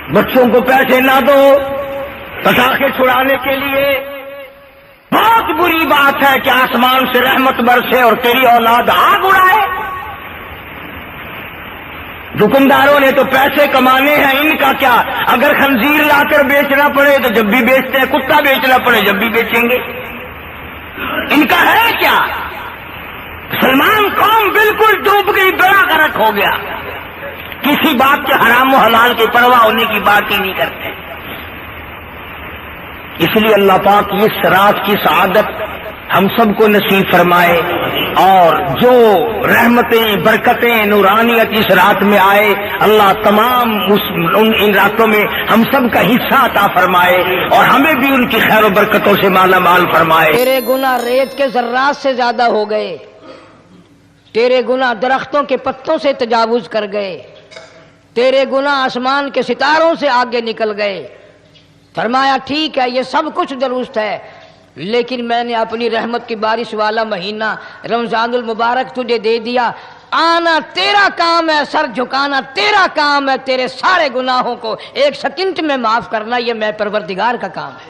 [SPEAKER 1] بچوں کو پیسے نہ دو پٹاخے چھڑانے کے لیے۔ بہت بری بات ہے کہ آسمان سے رحمت برسے اور تیری اولاد آگ اڑائے۔ دکانداروں نے تو پیسے کمانے ہیں، ان کا کیا؟ اگر خنزیر لا کر بیچنا پڑے تو جب بھی بیچتے ہیں، کتا بیچنا پڑے جب بھی بیچیں گے، ان کا ہے کیا؟ سلمان قوم بالکل ڈوب گئی، بڑا غرق ہو گیا، کسی بات کے حرام و حلال کی پرواہ ہونے کی بات ہی نہیں کرتے۔ اس لیے اللہ پاک اس رات کی سعادت ہم سب کو نصیب فرمائے، اور جو رحمتیں برکتیں نورانیت اس رات میں آئے، اللہ تمام ان راتوں میں ہم سب کا حصہ عطا فرمائے، اور ہمیں بھی ان کی خیر و برکتوں سے مالا مال فرمائے۔
[SPEAKER 3] تیرے گناہ ریت کے ذرات سے زیادہ ہو گئے، تیرے گناہ درختوں کے پتوں سے تجاوز کر گئے، تیرے گناہ آسمان کے ستاروں سے آگے نکل گئے۔ فرمایا ٹھیک ہے یہ سب کچھ درست ہے، لیکن میں نے اپنی رحمت کی بارش والا مہینہ رمضان المبارک تجھے دے دیا، آنا تیرا کام ہے، سر جھکانا تیرا کام ہے، تیرے سارے گناہوں کو ایک سیکنڈ میں معاف کرنا یہ میں پروردگار کا کام ہے۔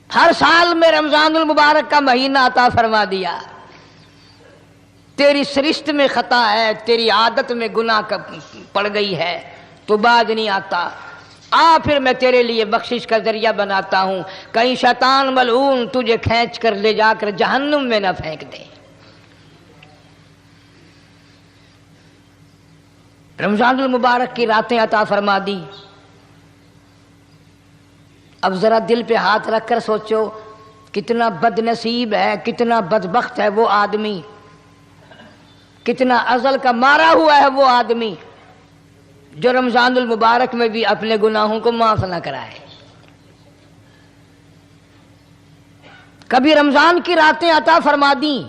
[SPEAKER 3] ہر سال میں رمضان المبارک کا مہینہ عطا فرما دیا، تیری سرشت میں خطا ہے، تیری عادت میں گناہ پڑ گئی ہے، تو بعد نہیں آتا، آ پھر میں تیرے لیے بخشش کا ذریعہ بناتا ہوں، کہیں شیطان ملعون تجھے کھینچ کر لے جا کر جہنم میں نہ پھینک دے۔ رمضان المبارک کی راتیں عطا فرما دی۔ اب ذرا دل پہ ہاتھ رکھ کر سوچو کتنا بد نصیب ہے، کتنا بدبخت ہے وہ آدمی، کتنا ازل کا مارا ہوا ہے وہ آدمی جو رمضان المبارک میں بھی اپنے گناہوں کو معاف نہ کرائے۔ کبھی رمضان کی راتیں عطا فرما دیں،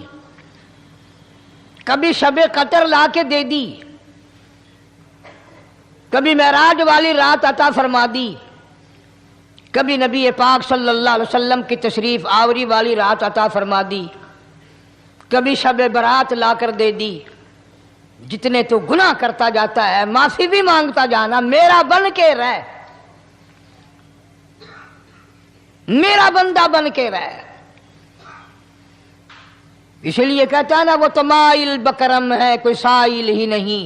[SPEAKER 3] کبھی شب قدر لا کے دے دی، کبھی معراج والی رات عطا فرما دی، کبھی نبی پاک صلی اللہ علیہ وسلم کی تشریف آوری والی رات عطا فرما دی، کبھی شب برات لا کر دے دی۔ جتنے تو گناہ کرتا جاتا ہے معافی بھی مانگتا جانا، میرا بن کے رہ، میرا بندہ بن کے رہ۔ اس لیے کہتا ہے نا وہ تمائل بکرم ہے کوئی سائل ہی نہیں،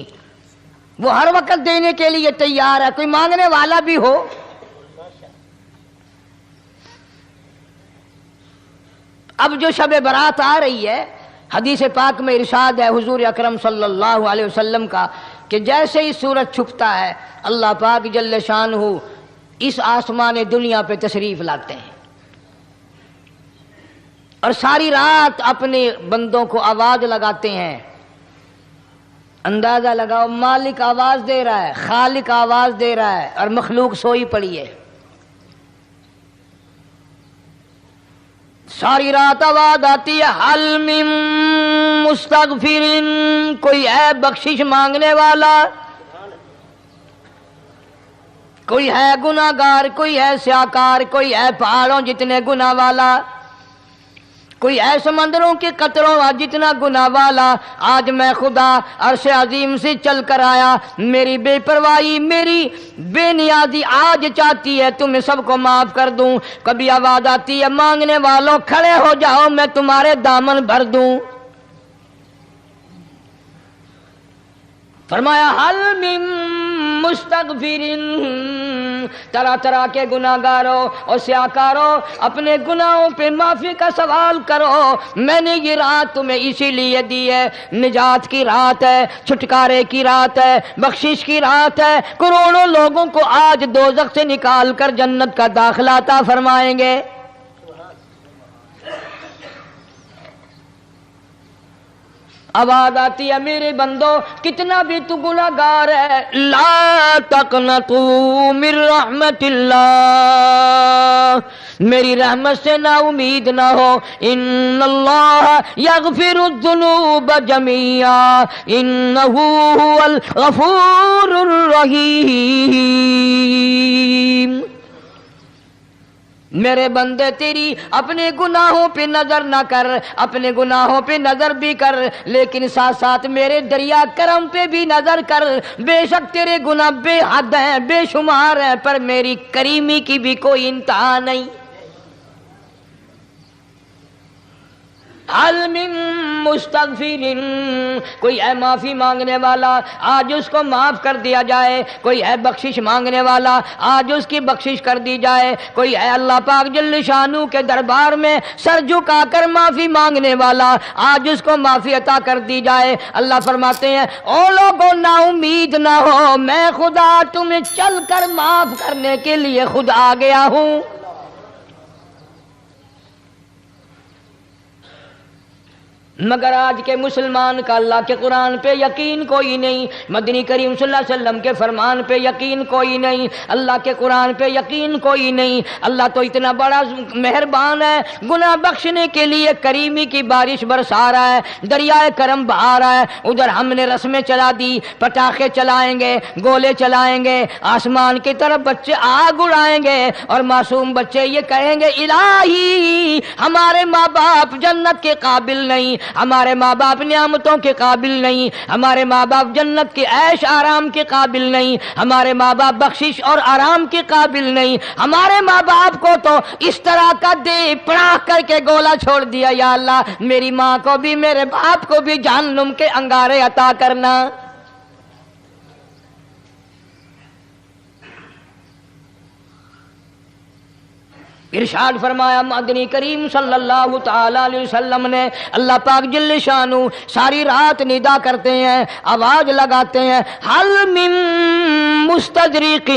[SPEAKER 3] وہ ہر وقت دینے کے لیے تیار ہے، کوئی مانگنے والا بھی ہو۔ اب جو شب برات آ رہی ہے، حدیث پاک میں ارشاد ہے حضور اکرم صلی اللہ علیہ وسلم کا کہ جیسے ہی سورج چھپتا ہے اللہ پاک جل شانہ اس آسمان دنیا پہ تشریف لاتے ہیں اور ساری رات اپنے بندوں کو آواز لگاتے ہیں۔ اندازہ لگاؤ، مالک آواز دے رہا ہے، خالق آواز دے رہا ہے اور مخلوق سوئی پڑی ہے۔ ساری رات آواز آتی ہے حل من مستغفر، کوئی ہے بخشش مانگنے والا، کوئی ہے گناہ گار، کوئی ہے سیاکار، کوئی ہے پہاڑوں جتنے گناہ والا، کوئی ہے سمندروں کے قطروں جتنا گناہ والا۔ آج میں خدا عرش عظیم سے چل کر آیا، میری بے پرواہی، میری بے نیازی آج چاہتی ہے تمہیں سب کو معاف کر دوں۔ کبھی آواز آتی ہے مانگنے والوں کھڑے ہو جاؤ میں تمہارے دامن بھر دوں۔ فرمایا حل من مستغفر، طرح طرح کے گناہ گاروں اور سیاکاروں اپنے گناہوں پہ معافی کا سوال کرو، میں نے یہ رات تمہیں اسی لیے دی ہے، نجات کی رات ہے، چھٹکارے کی رات ہے، بخشش کی رات ہے۔ کروڑوں لوگوں کو آج دوزخ سے نکال کر جنت کا داخلہ عطا فرمائیں گے۔ آواز آتی ہے میرے بندو کتنا بھی تو گناہ گار ہے، لا تقنطوا من رحمت اللہ، میری رحمت سے نا امید نہ ہو۔ ان اللہ یغفر الذنوب جميعا انہ هو الغفور الرحیم۔ میرے بندے تیری اپنے گناہوں پہ نظر نہ کر، اپنے گناہوں پہ نظر بھی کر لیکن ساتھ ساتھ میرے دریا کرم پہ بھی نظر کر۔ بے شک تیرے گناہ بے حد ہیں، بے شمار ہیں، پر میری کریمی کی بھی کوئی انتہا نہیں۔ حل من مستغفر، کوئی ہے معافی مانگنے والا آج اس کو معاف کر دیا جائے، کوئی ہے بخشش مانگنے والا آج اس کی بخشش کر دی جائے، کوئی ہے اللہ پاک جل شانہ کے دربار میں سر جھکا کر معافی مانگنے والا آج اس کو معافی عطا کر دی جائے۔ اللہ فرماتے ہیں او لوگوں نا امید نہ ہو، میں خدا تمہیں چل کر معاف کرنے کے لیے خود آ گیا ہوں۔ مگر آج کے مسلمان کا اللہ کے قرآن پہ یقین کوئی نہیں، مدنی کریم صلی اللہ علیہ وسلم کے فرمان پہ یقین کوئی نہیں، اللہ کے قرآن پہ یقین کوئی نہیں۔ اللہ تو اتنا بڑا مہربان ہے، گناہ بخشنے کے لیے کریمی کی بارش برسا رہا ہے، دریائے کرم بہا رہا ہے۔ ادھر ہم نے رسمیں چلا دی، پٹاخے چلائیں گے، گولے چلائیں گے، آسمان کی طرف بچے آگ اڑائیں گے اور معصوم بچے یہ کہیں گے الہی ہمارے ماں باپ جنت کے قابل نہیں، ہمارے ماں باپ نعمتوں کے قابل نہیں، ہمارے ماں باپ جنت کے عیش آرام کے قابل نہیں، ہمارے ماں باپ بخشش اور آرام کے قابل نہیں، ہمارے ماں باپ کو تو اس طرح کا دے پڑاخ کر کے گولا چھوڑ دیا، یا اللہ میری ماں کو بھی میرے باپ کو بھی جہنم کے انگارے عطا کرنا۔ ارشاد فرمایا مدنی کریم صلی اللہ تعالی علیہ وسلم نے، اللہ پاک جل شانہ ساری رات ندا کرتے ہیں، آواز لگاتے ہیں، حل من مستدرک،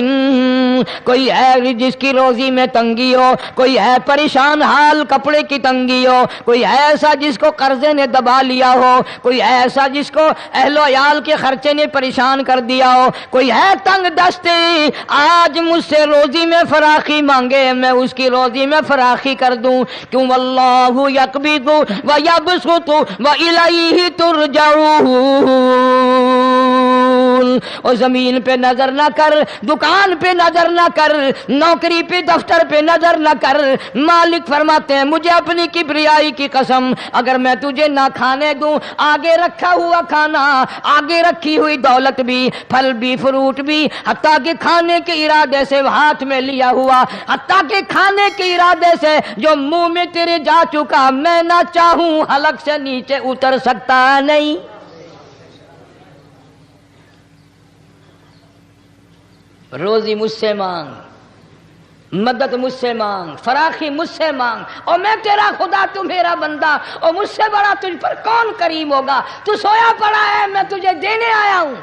[SPEAKER 3] کوئی ہے جس کی روزی میں تنگی ہو، کوئی ہے پریشان حال کپڑے کی تنگی ہو، کوئی ہے ایسا جس کو قرضے نے دبا لیا ہو، کوئی ہے ایسا جس کو اہل و عیال کے خرچے نے پریشان کر دیا ہو، کوئی ہے تنگ دستی آج مجھ سے روزی میں فراخی مانگے، میں اس کی روزی میں فراخی کر دوں، کیوں واللہ یقبض ویبسط والیہ ترجعون۔ اور زمین پہ نظر نہ کر، دکان پہ نظر نہ کر، نوکری پہ دفتر پہ نظر نہ کر، مالک فرماتے ہیں مجھے اپنی کبریائی کی قسم اگر میں تجھے نہ کھانے دوں، آگے رکھا ہوا کھانا، آگے رکھی ہوئی دولت بھی، پھل بھی، فروٹ بھی، حتیٰ کہ کھانے کے ارادے سے ہاتھ میں لیا ہوا، حتیٰ کہ کھانے کے ارادے سے جو منہ میں تیرے جا چکا، میں نہ چاہوں حلق سے نیچے اتر سکتا نہیں۔ روزی مجھ سے مانگ، مدد مجھ سے مانگ، فراخی مجھ سے مانگ، اور میں تیرا خدا، تو میرا بندہ، اور مجھ سے بڑا تجھ پر کون کریم ہوگا؟ تو سویا پڑا ہے، میں تجھے دینے آیا ہوں۔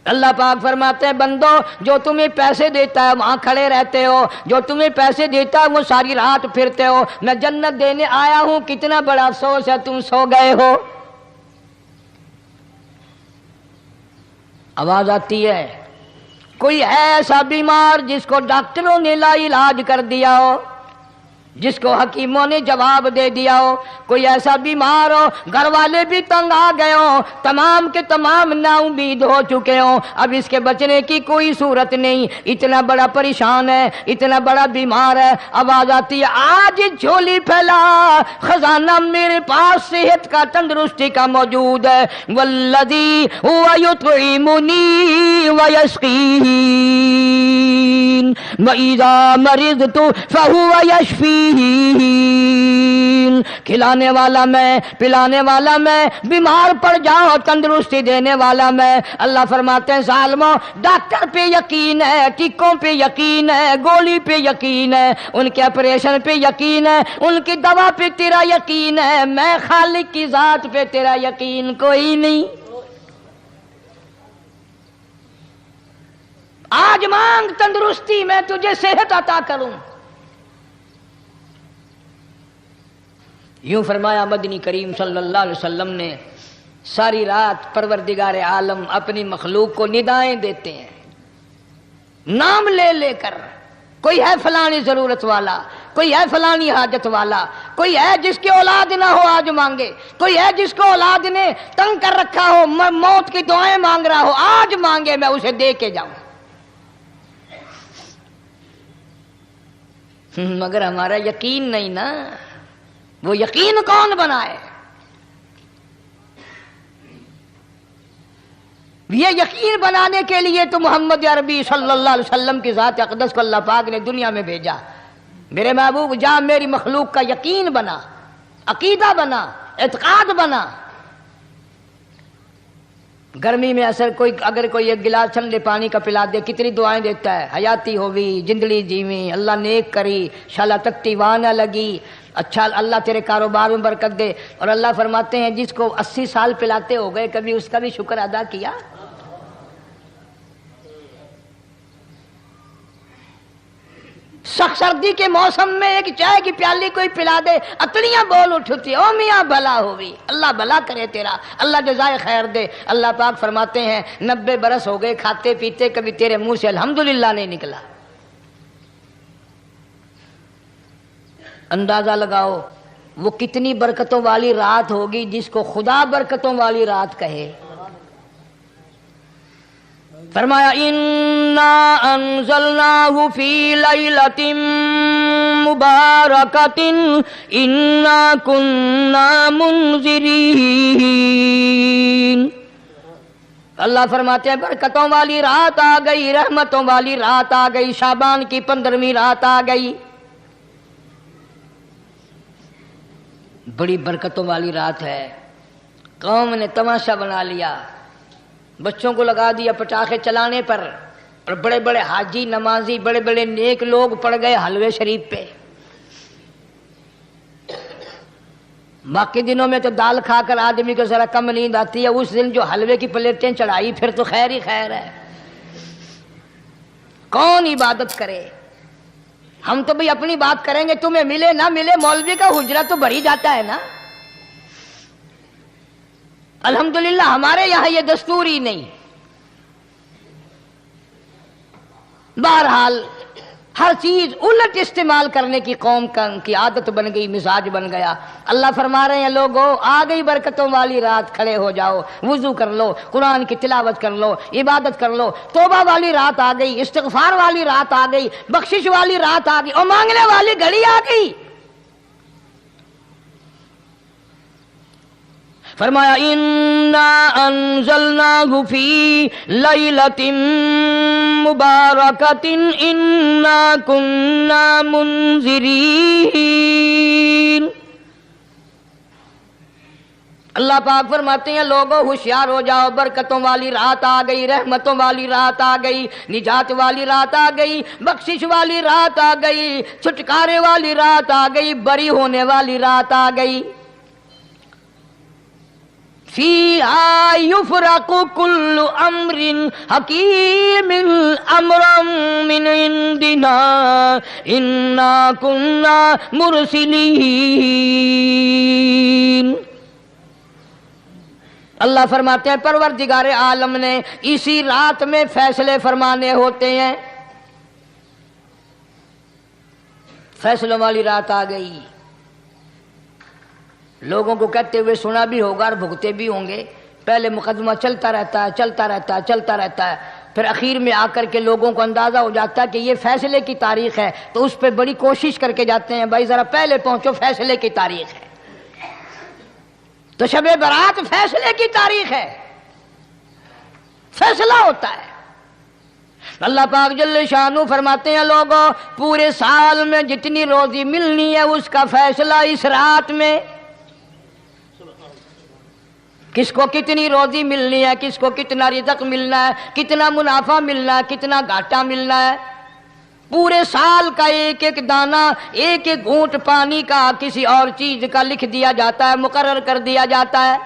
[SPEAKER 3] اللہ پاک فرماتے ہیں بندو، جو تمہیں پیسے دیتا ہے وہاں کھڑے رہتے ہو، جو تمہیں پیسے دیتا ہے وہ ساری رات پھرتے ہو، میں جنت دینے آیا ہوں، کتنا بڑا افسوس ہے تم سو گئے ہو۔ آواز آتی ہے، کوئی ہے ایسا بیمار جس کو ڈاکٹروں نے لا علاج کر دیا ہو، جس کو حکیموں نے جواب دے دیا ہو، کوئی ایسا بیمار ہو، گھر والے بھی تنگ آ گئے ہوں، تمام کے تمام نا امید ہو چکے ہوں، اب اس کے بچنے کی کوئی صورت نہیں، اتنا بڑا پریشان ہے، اتنا بڑا بیمار ہے۔ آواز آتی ہے آج جھولی پھیلا، خزانہ میرے پاس صحت کا، تندرستی کا موجود ہے، والذی هو یطعمنی ویسقین وَإِذَا مَرِضْتُ فَهُوَ يَشْفِينِ، کھلانے والا میں، پلانے والا میں، بیمار پڑ جاؤ تندرستی دینے والا میں۔ اللہ فرماتے ہیں ظالموں، ڈاکٹر پہ یقین ہے، ٹیکوں پہ یقین ہے، گولی پہ یقین ہے، ان کے آپریشن پہ یقین ہے، ان کی دوا پہ تیرا یقین ہے، میں خالق کی ذات پہ تیرا یقین کوئی نہیں۔ آج مانگ تندرستی، میں تجھے صحت عطا کروں۔ یوں فرمایا مدنی کریم صلی اللہ علیہ وسلم نے، ساری رات پروردگار عالم اپنی مخلوق کو ندائیں دیتے ہیں، نام لے لے کر، کوئی ہے فلانی ضرورت والا، کوئی ہے فلانی حاجت والا، کوئی ہے جس کی اولاد نہ ہو آج مانگے، کوئی ہے جس کو اولاد نے تنگ کر رکھا ہو، موت کی دعائیں مانگ رہا ہو، آج مانگے میں اسے دے کے جاؤں۔ مگر ہمارا یقین نہیں نا، وہ یقین کون بنائے؟ یہ یقین بنانے کے لیے تو محمد عربی صلی اللہ علیہ وسلم کی ذات اقدس کو اللہ پاک نے دنیا میں بھیجا۔ میرے محبوب جا میری مخلوق کا یقین بنا، عقیدہ بنا، اعتقاد بنا۔ گرمی میں اگر کوئی ایک گلاس ٹھنڈے پانی کا پلا دے، کتنی دعائیں دیتا ہے، حیاتی ہوئی، جندڑی جیویں، اللہ نیک کری، شالا تکتی وہاں نہ لگی، اچھا اللہ تیرے کاروبار میں برکت دے۔ اور اللہ فرماتے ہیں جس کو 80 سال پلاتے ہو گئے، کبھی اس کا بھی شکر ادا کیا؟ سخت سردی کے موسم میں ایک چائے کی پیالی کوئی پلا دے، اتنیاں بول اٹھتی، او میاں بھلا ہوئی، اللہ بھلا کرے تیرا، اللہ جزائے خیر دے۔ اللہ پاک فرماتے ہیں 90 برس ہو گئے کھاتے پیتے، کبھی تیرے منہ سے الحمدللہ نہیں نکلا۔ اندازہ لگاؤ وہ کتنی برکتوں والی رات ہوگی جس کو خدا برکتوں والی رات کہے۔ فرمایا انا انزلناہ فی لیلۃ مبارکۃ انا کنا منذرین۔ اللہ فرماتے ہیں برکتوں والی رات آ گئی، رحمتوں والی رات آ گئی، شعبان کی 15ویں رات آ گئی، بڑی برکتوں والی رات ہے۔ قوم نے تماشا بنا لیا، بچوں کو لگا دیا پٹاخے چلانے پر، اور بڑے بڑے حاجی نمازی بڑے بڑے نیک لوگ پڑ گئے حلوے شریف پہ. باقی دنوں میں تو دال کھا کر آدمی کو ذرا کم نیند آتی ہے، اس دن جو حلوے کی پلیٹیں چڑھائی پھر تو خیر ہی خیر ہے. کون عبادت کرے؟ ہم تو بھئی اپنی بات کریں گے، تمہیں ملے نہ ملے مولوی کا حجرہ تو بڑھ ہی جاتا ہے نا. الحمدللہ ہمارے یہاں یہ دستور ہی نہیں. بہرحال ہر چیز الٹ استعمال کرنے کی قوم کی عادت بن گئی، مزاج بن گیا. اللہ فرما رہے ہیں لوگو آ گئی برکتوں والی رات، کھڑے ہو جاؤ، وضو کر لو، قرآن کی تلاوت کر لو، عبادت کر لو. توبہ والی رات آ گئی، استغفار والی رات آ گئی، بخشش والی رات آ گئی، اور مانگنے والی گھڑی آ گئی. فرمایا انا انزلناہ فی لیلۃ مبارکۃ انا کنا منذرین. اللہ پاک فرماتے ہیں لوگوں ہوشیار ہو جاؤ، برکتوں والی رات آ گئی، رحمتوں والی رات آ گئی، نجات والی رات آ گئی، بخشش والی رات آ گئی، چھٹکارے والی رات آ گئی، بری ہونے والی رات آ گئی. فیہا یفرق کل امر حکیم امرا من عندنا انا کنا مرسلین. اللہ فرماتے ہیں پروردگار عالم نے اسی رات میں فیصلے فرمانے ہوتے ہیں. فیصلوں والی رات آ گئی. لوگوں کو کہتے ہوئے سنا بھی ہوگا اور بھگتے بھی ہوں گے. پہلے مقدمہ چلتا رہتا ہے چلتا رہتا ہے چلتا رہتا ہے، پھر اخیر میں آ کر کے لوگوں کو اندازہ ہو جاتا ہے کہ یہ فیصلے کی تاریخ ہے، تو اس پہ بڑی کوشش کر کے جاتے ہیں بھائی ذرا پہلے پہنچو، فیصلے کی تاریخ ہے. تو شب برات فیصلے کی تاریخ ہے، فیصلہ ہوتا ہے. اللہ پاک جل شانہ فرماتے ہیں لوگوں پورے سال میں جتنی روزی ملنی ہے اس کا فیصلہ اس رات میں. کس کو کتنی روزی ملنی ہے، کس کو کتنا رزق ملنا ہے، کتنا منافع ملنا ہے، کتنا گھاٹا ملنا ہے. پورے سال کا ایک ایک دانہ، ایک ایک گھونٹ پانی کا کسی اور چیز کا لکھ دیا جاتا ہے، مقرر کر دیا جاتا ہے.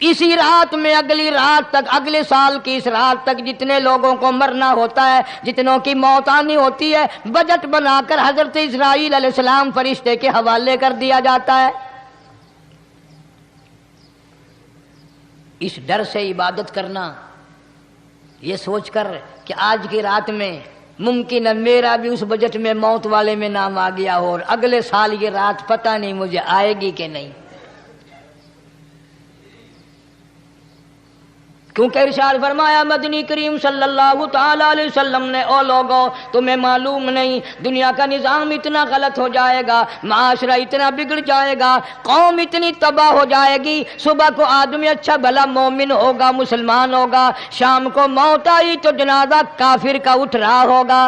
[SPEAKER 3] اسی رات میں اگلی رات تک، اگلے سال کی اس رات تک جتنے لوگوں کو مرنا ہوتا ہے، جتنوں کی موت آنی ہوتی ہے، بجٹ بنا کر حضرت اسرائیل علیہ السلام فرشتے کے حوالے کر دیا جاتا ہے. اس ڈر سے عبادت کرنا، یہ سوچ کر کہ آج کی رات میں ممکن ہے میرا بھی اس بجٹ میں موت والے میں نام آ گیا ہو، اور اگلے سال یہ رات پتہ نہیں مجھے آئے گی کہ نہیں. کیونکہ ارشاد فرمایا مدنی کریم صلی اللہ تعالی علیہ وسلم نے او لوگوں تمہیں معلوم نہیں دنیا کا نظام اتنا غلط ہو جائے گا، معاشرہ اتنا بگڑ جائے گا، قوم اتنی تباہ ہو جائے گی. صبح کو آدمی اچھا بھلا مومن ہوگا، مسلمان ہوگا، شام کو موت آئی تو جنازہ کافر کا اٹھ رہا ہوگا.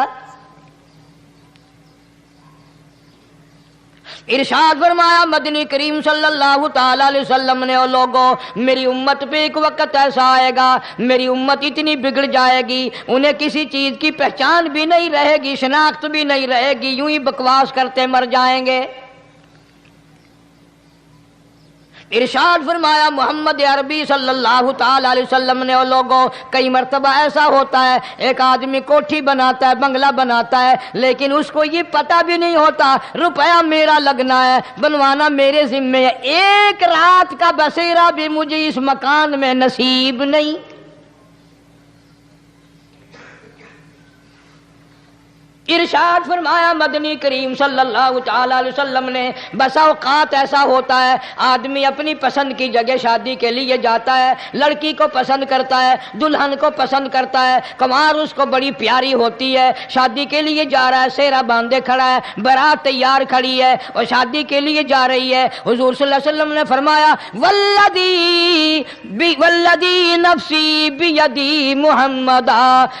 [SPEAKER 3] ارشاد فرمایا مدنی کریم صلی اللہ تعالی علیہ وسلم نے او لوگوں میری امت پہ ایک وقت ایسا آئے گا، میری امت اتنی بگڑ جائے گی انہیں کسی چیز کی پہچان بھی نہیں رہے گی، شناخت بھی نہیں رہے گی، یوں ہی بکواس کرتے مر جائیں گے. ارشاد فرمایا محمد عربی صلی اللہ تعالی علیہ وسلم نے او لوگوں کئی مرتبہ ایسا ہوتا ہے ایک آدمی کوٹھی بناتا ہے، بنگلہ بناتا ہے، لیکن اس کو یہ پتہ بھی نہیں ہوتا روپیہ میرا لگنا ہے، بنوانا میرے ذمے ہے، ایک رات کا بسیرا بھی مجھے اس مکان میں نصیب نہیں. ارشاد فرمایا مدنی کریم صلی اللہ تعالی علیہ وسلم نے بسا اوقات ایسا ہوتا ہے آدمی اپنی پسند کی جگہ شادی کے لیے جاتا ہے، لڑکی کو پسند کرتا ہے، دلہن کو پسند کرتا ہے، کمار اس کو بڑی پیاری ہوتی ہے، شادی کے لیے جا رہا ہے، سہرا باندھے کھڑا ہے، بارات تیار کھڑی ہے اور شادی کے لیے جا رہی ہے. حضور صلی اللہ علیہ وسلم نے فرمایا والذی نفسی بیدی محمد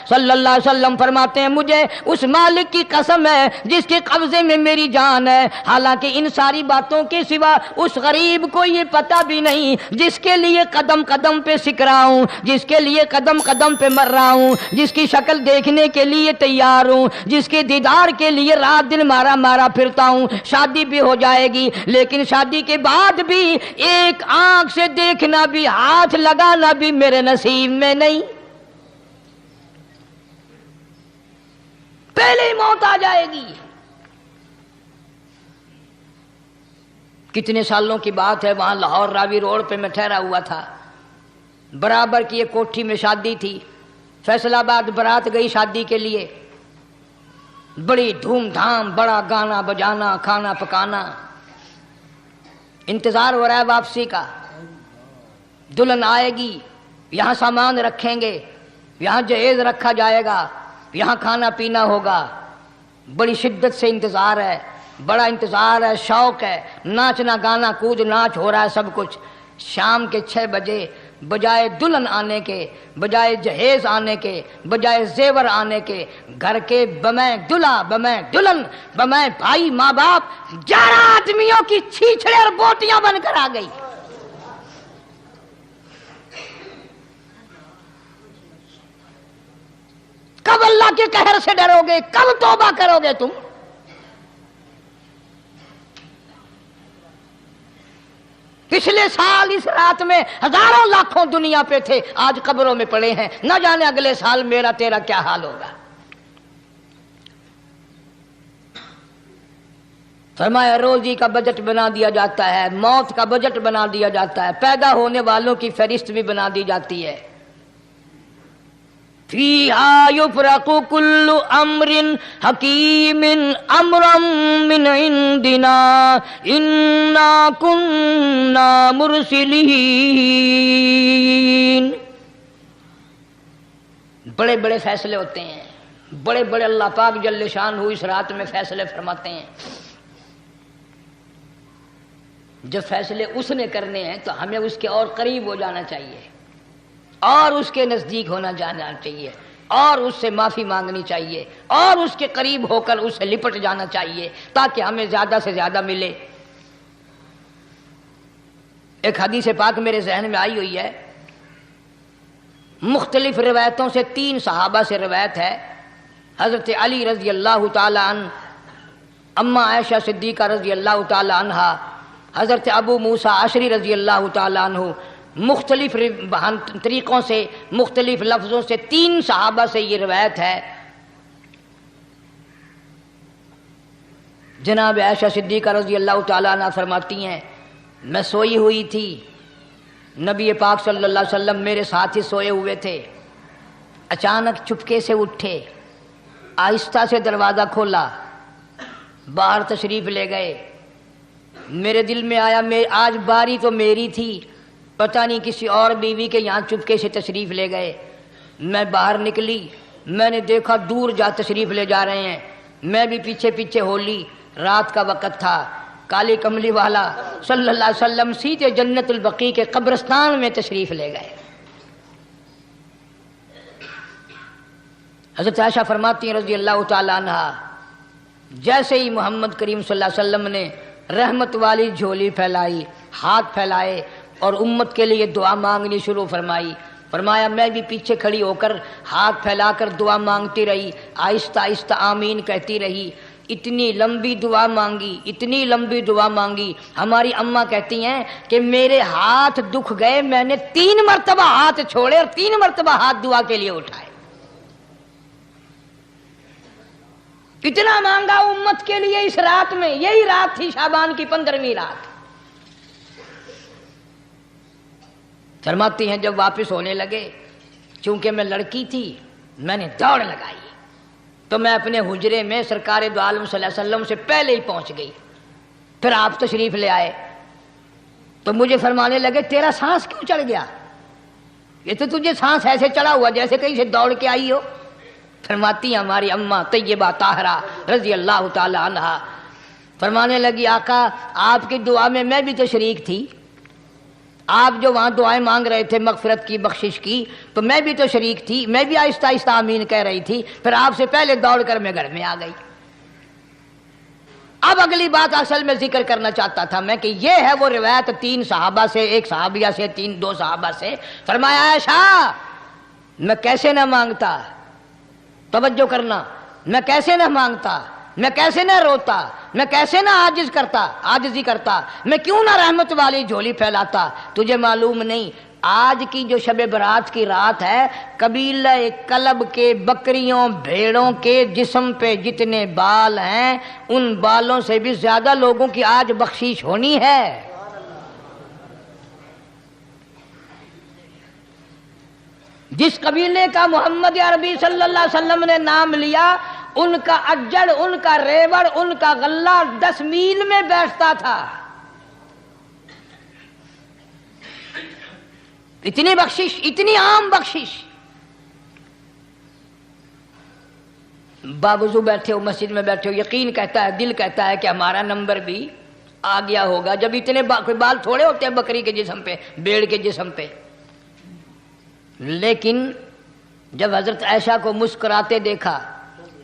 [SPEAKER 3] صلی اللہ علیہ وسلم فرماتے ہیں مجھے اس مالک مالک کی قسم ہے جس کے قبضے میں میری جان ہے، حالانکہ ان ساری باتوں کے سوا اس غریب کو یہ پتہ بھی نہیں جس کے لیے قدم قدم پہ سکھ رہا ہوں، جس کے لیے قدم قدم پہ مر رہا ہوں، جس کی شکل دیکھنے کے لیے تیار ہوں، جس کے دیدار کے لیے رات دن مارا مارا پھرتا ہوں۔ شادی بھی ہو جائے گی لیکن شادی کے بعد بھی ایک آنکھ سے دیکھنا بھی، ہاتھ لگانا بھی میرے نصیب میں نہیں، پہلے ہی موت آ جائے گی۔ کتنے سالوں کی بات ہے، وہاں لاہور راوی روڈ پہ میں ٹھہرا ہوا تھا، برابر کی ایک کوٹھی میں شادی تھی، فیصل آباد برات گئی شادی کے لیے، بڑی دھوم دھام، بڑا گانا بجانا، کھانا پکانا، انتظار ہو رہا ہے واپسی کا، دلہن آئے گی، یہاں سامان رکھیں گے، یہاں جہیز رکھا جائے گا، یہاں کھانا پینا ہوگا، بڑی شدت سے انتظار ہے، بڑا انتظار ہے، شوق ہے، ناچنا گانا کود ناچ ہو رہا ہے سب کچھ۔ شام کے 6 بجے بجائے دلہن آنے کے، بجائے جہیز آنے کے، بجائے زیور آنے کے، گھر کے بمیں دلہا بمیں دلہن بمیں بھائی ماں باپ 11 آدمیوں کی چھیچڑے اور بوٹیاں بن کر آ گئی۔ کب اللہ کے قہر سے ڈرو گے؟ کب توبہ کرو گے تم؟ پچھلے سال اس رات میں ہزاروں لاکھوں دنیا پہ تھے، آج قبروں میں پڑے ہیں، نہ جانے اگلے سال میرا تیرا کیا حال ہوگا۔ فرمایا روزی کا بجٹ بنا دیا جاتا ہے، موت کا بجٹ بنا دیا جاتا ہے، پیدا ہونے والوں کی فہرست بھی بنا دی جاتی ہے۔ فِيهَا يُفْرَقُ كُلُّ أَمْرٍ حَكِيمٍ أَمْرًا مِّنْ عِنْدِنَا إِنَّا كُنَّا مُرْسِلِينَ۔ بڑے بڑے فیصلے ہوتے ہیں، بڑے بڑے اللہ پاک جل شان اس رات میں فیصلے فرماتے ہیں۔ جب فیصلے اس نے کرنے ہیں تو ہمیں اس کے اور قریب ہو جانا چاہیے، اور اس کے نزدیک ہونا جانا چاہیے، اور اس سے معافی مانگنی چاہیے، اور اس کے قریب ہو کر اس سے لپٹ جانا چاہیے تاکہ ہمیں زیادہ سے زیادہ ملے۔ ایک حدیث پاک میرے ذہن میں آئی ہوئی ہے، مختلف روایتوں سے 3 صحابہ سے روایت ہے، حضرت علی رضی اللہ تعالی عنہ، اماں عائشہ صدیقہ رضی اللہ تعالی عنہا، حضرت ابو موسیٰ اشعری رضی اللہ تعالی عنہ، مختلف طریقوں سے، مختلف لفظوں سے 3 صحابہ سے یہ روایت ہے۔ جناب عائشہ صدیقہ رضی اللہ تعالیٰ عنہ فرماتی ہیں، میں سوئی ہوئی تھی، نبی پاک صلی اللہ علیہ وسلم میرے ساتھ ہی سوئے ہوئے تھے، اچانک چپکے سے اٹھے، آہستہ سے دروازہ کھولا، باہر تشریف لے گئے۔ میرے دل میں آیا آج باری تو میری تھی، پتہ نہیں کسی اور بیوی کے یہاں چپکے سے تشریف لے گئے۔ میں باہر نکلی، میں نے دیکھا دور جا تشریف لے جا رہے ہیں، میں بھی پیچھے پیچھے ہو لی۔ رات کا وقت تھا، کالی کملی والا صلی اللہ علیہ وسلم سیدھے جنت البقیع کے قبرستان میں تشریف لے گئے۔ حضرت عائشہ فرماتی ہیں رضی اللہ تعالی عنہا، جیسے ہی محمد کریم صلی اللہ علیہ وسلم نے رحمت والی جھولی پھیلائی، ہاتھ پھیلائے اور امت کے لیے دعا مانگنی شروع فرمائی، فرمایا میں بھی پیچھے کھڑی ہو کر ہاتھ پھیلا کر دعا مانگتی رہی، آہستہ آہستہ آمین کہتی رہی۔ اتنی لمبی دعا مانگی، اتنی لمبی دعا مانگی، ہماری اماں کہتی ہیں کہ میرے ہاتھ دکھ گئے، میں نے 3 مرتبہ ہاتھ چھوڑے اور 3 مرتبہ ہاتھ دعا کے لیے اٹھائے۔ اتنا مانگا امت کے لیے اس رات میں، یہی رات تھی شعبان کی 15ویں رات۔ فرماتی ہیں جب واپس ہونے لگے، چونکہ میں لڑکی تھی، میں نے دوڑ لگائی تو میں اپنے حجرے میں سرکار دو عالم صلی اللہ علیہ وسلم سے پہلے ہی پہنچ گئی۔ پھر آپ تشریف لے آئے تو مجھے فرمانے لگے تیرا سانس کیوں چڑھ گیا؟ یہ تو تجھے سانس ایسے چڑھا ہوا جیسے کہیں سے دوڑ کے آئی ہو۔ فرماتی ہیں ہماری اماں طیبہ طاہرہ رضی اللہ تعالی عنہا، فرمانے لگی آقا آپ کی دعا میں بھی تو شریک تھی، آپ جو وہاں دعائیں مانگ رہے تھے مغفرت کی، بخشش کی، تو میں بھی تو شریک تھی، میں بھی آہستہ آہستہ آمین کہہ رہی تھی، پھر آپ سے پہلے دوڑ کر میں گھر میں آ گئی۔ اب اگلی بات اصل میں ذکر کرنا چاہتا تھا میں کہ یہ ہے وہ روایت 3 صحابہ سے، ایک صحابیہ سے، 2 صحابہ سے۔ فرمایا عائشہ میں کیسے نہ مانگتا، توجہ کرنا، میں کیسے نہ مانگتا، میں کیسے نہ روتا، میں کیسے نہ عاجزی کرتا، میں کیوں نہ رحمت والی جھولی پھیلاتا۔ تجھے معلوم نہیں آج کی جو شب برات کی رات ہے، قبیلہ کلب کے بکریوں بھیڑوں کے جسم پہ جتنے بال ہیں ان بالوں سے بھی زیادہ لوگوں کی آج بخشش ہونی ہے۔ جس قبیلے کا محمد عربی صلی اللہ علیہ وسلم نے نام لیا، ان کا اجڑ، ان کا ریوڑ، ان کا غلہ 10 میل میں بیٹھتا تھا۔ اتنی بخشش، اتنی عام بخشش۔ باوضو بیٹھے ہو، مسجد میں بیٹھے ہو، یقین کہتا ہے، دل کہتا ہے کہ ہمارا نمبر بھی آ گیا ہوگا، جب اتنے کوئی بال تھوڑے ہوتے ہیں بکری کے جسم پہ، بھیڑ کے جسم پہ۔ لیکن جب حضرت عائشہ کو مسکراتے دیکھا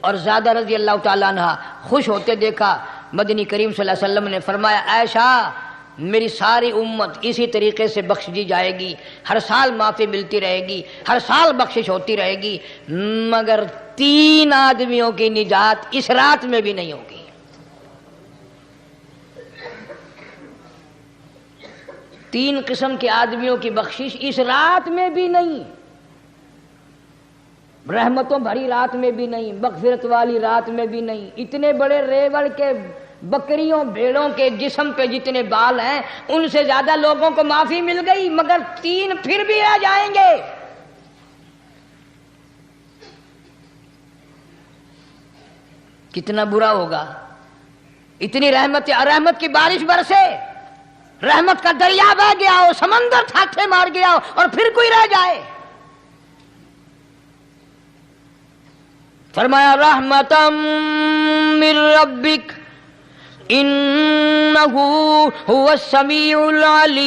[SPEAKER 3] اور زیادہ رضی اللہ تعالیٰ عنہ خوش ہوتے دیکھا، مدنی کریم صلی اللہ علیہ وسلم نے فرمایا عائشہ میری ساری امت اسی طریقے سے بخش دی جائے گی، ہر سال معافی ملتی رہے گی، ہر سال بخشش ہوتی رہے گی، مگر 3 آدمیوں کی نجات اس رات میں بھی نہیں ہوگی۔ 3 قسم کے آدمیوں کی بخشش اس رات میں بھی نہیں، رحمتوں بھری رات میں بھی نہیں، مغفرت والی رات میں بھی نہیں۔ اتنے بڑے ریوڑ کے بکریوں بھیڑوں کے جسم پہ جتنے بال ہیں ان سے زیادہ لوگوں کو معافی مل گئی، مگر 3 پھر بھی رہ جائیں گے۔ کتنا برا ہوگا، اتنی رحمت کی بارش برسے، رحمت کا دریا بہ گیا ہو، سمندر تھاٹھے مار گیا ہو اور پھر کوئی رہ جائے۔ فرمایا رحمتم من ربک انہ هو السمیع العلیم۔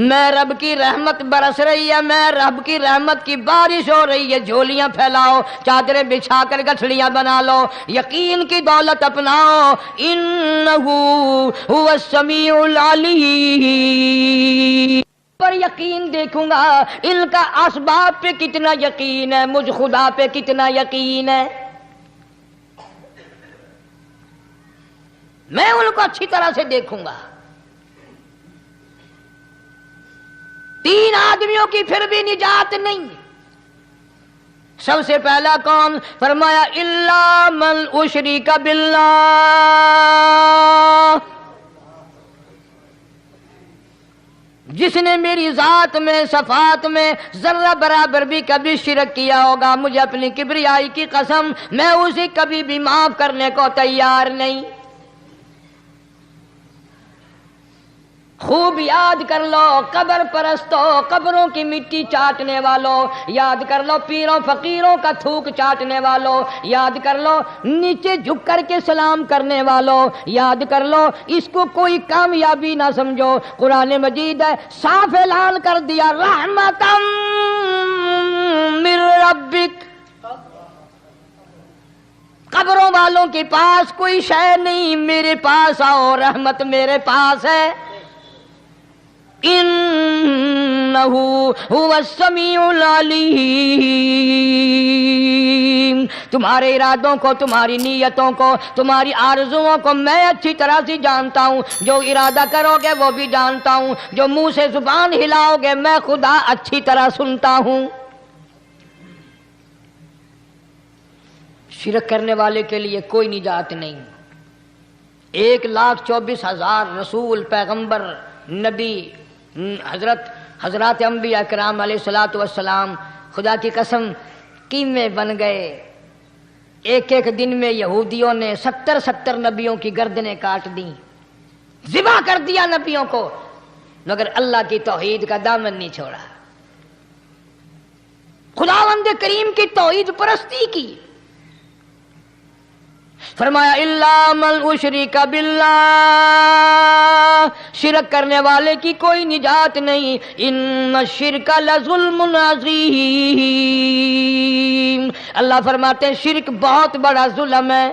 [SPEAKER 3] میں رب کی رحمت برس رہی ہے، میں رب کی رحمت کی بارش ہو رہی ہے، جھولیاں پھیلاؤ، چادریں بچھا کر گٹھڑیاں بنا لو، یقین کی دولت اپناؤ، انہ هو السمیع العلیم۔ پر یقین دیکھوں گا ان کا اسباب پہ کتنا یقین ہے، مجھ خدا پہ کتنا یقین ہے، میں ان کو اچھی طرح سے دیکھوں گا۔ 3 آدمیوں کی پھر بھی نجات نہیں۔ سب سے پہلا کون؟ فرمایا الا من اشرک باللہ، جس نے میری ذات میں صفات میں ذرہ برابر بھی کبھی شرک کیا ہوگا، مجھے اپنی کبریائی کی قسم میں اسے کبھی بھی معاف کرنے کو تیار نہیں۔ خوب یاد کر لو قبر پرستوں، قبروں کی مٹی چاٹنے والوں، یاد کر لو پیروں فقیروں کا تھوک چاٹنے والوں، یاد کر لو نیچے جھک کر کے سلام کرنے والوں، یاد کر لو اس کو کوئی کامیابی نہ سمجھو۔ قرآن مجید ہے صاف اعلان کر دیا رحمتم من ربک، قبروں والوں کے پاس کوئی شے نہیں، میرے پاس آؤ، رحمت میرے پاس ہے۔ انہ هو السمیع العلیم، تمہارے ارادوں کو، تمہاری نیتوں کو، تمہاری آرزوؤں کو میں اچھی طرح سے جانتا ہوں، جو ارادہ کرو گے وہ بھی جانتا ہوں، جو منہ سے زبان ہلاؤ گے میں خدا اچھی طرح سنتا ہوں۔ شرک کرنے والے کے لیے کوئی نجات نہیں۔ 1,24,000 رسول، پیغمبر، نبی، حضرات انبیاء کرام علیہ الصلوۃ والسلام خدا کی قسم قیمے بن گئے۔ ایک دن میں یہودیوں نے 70 نبیوں کی گردنیں کاٹ دیں، ذبح کر دیا نبیوں کو، مگر اللہ کی توحید کا دامن نہیں چھوڑا، خداوند کریم کی توحید پرستی کی۔ فرمایا الا من اشرک باللہ، شرک کرنے والے کی کوئی نجات نہیں، ان الشرک لظلم عظیم، اللہ فرماتے ہیں شرک بہت بڑا ظلم ہے۔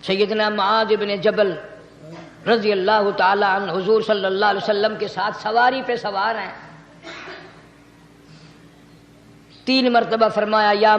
[SPEAKER 3] سیدنا معاذ بن جبل رضی اللہ تعالی عنہ حضور صلی اللہ علیہ وسلم کے ساتھ سواری پہ سوار ہیں، 3 مرتبہ فرمایا یا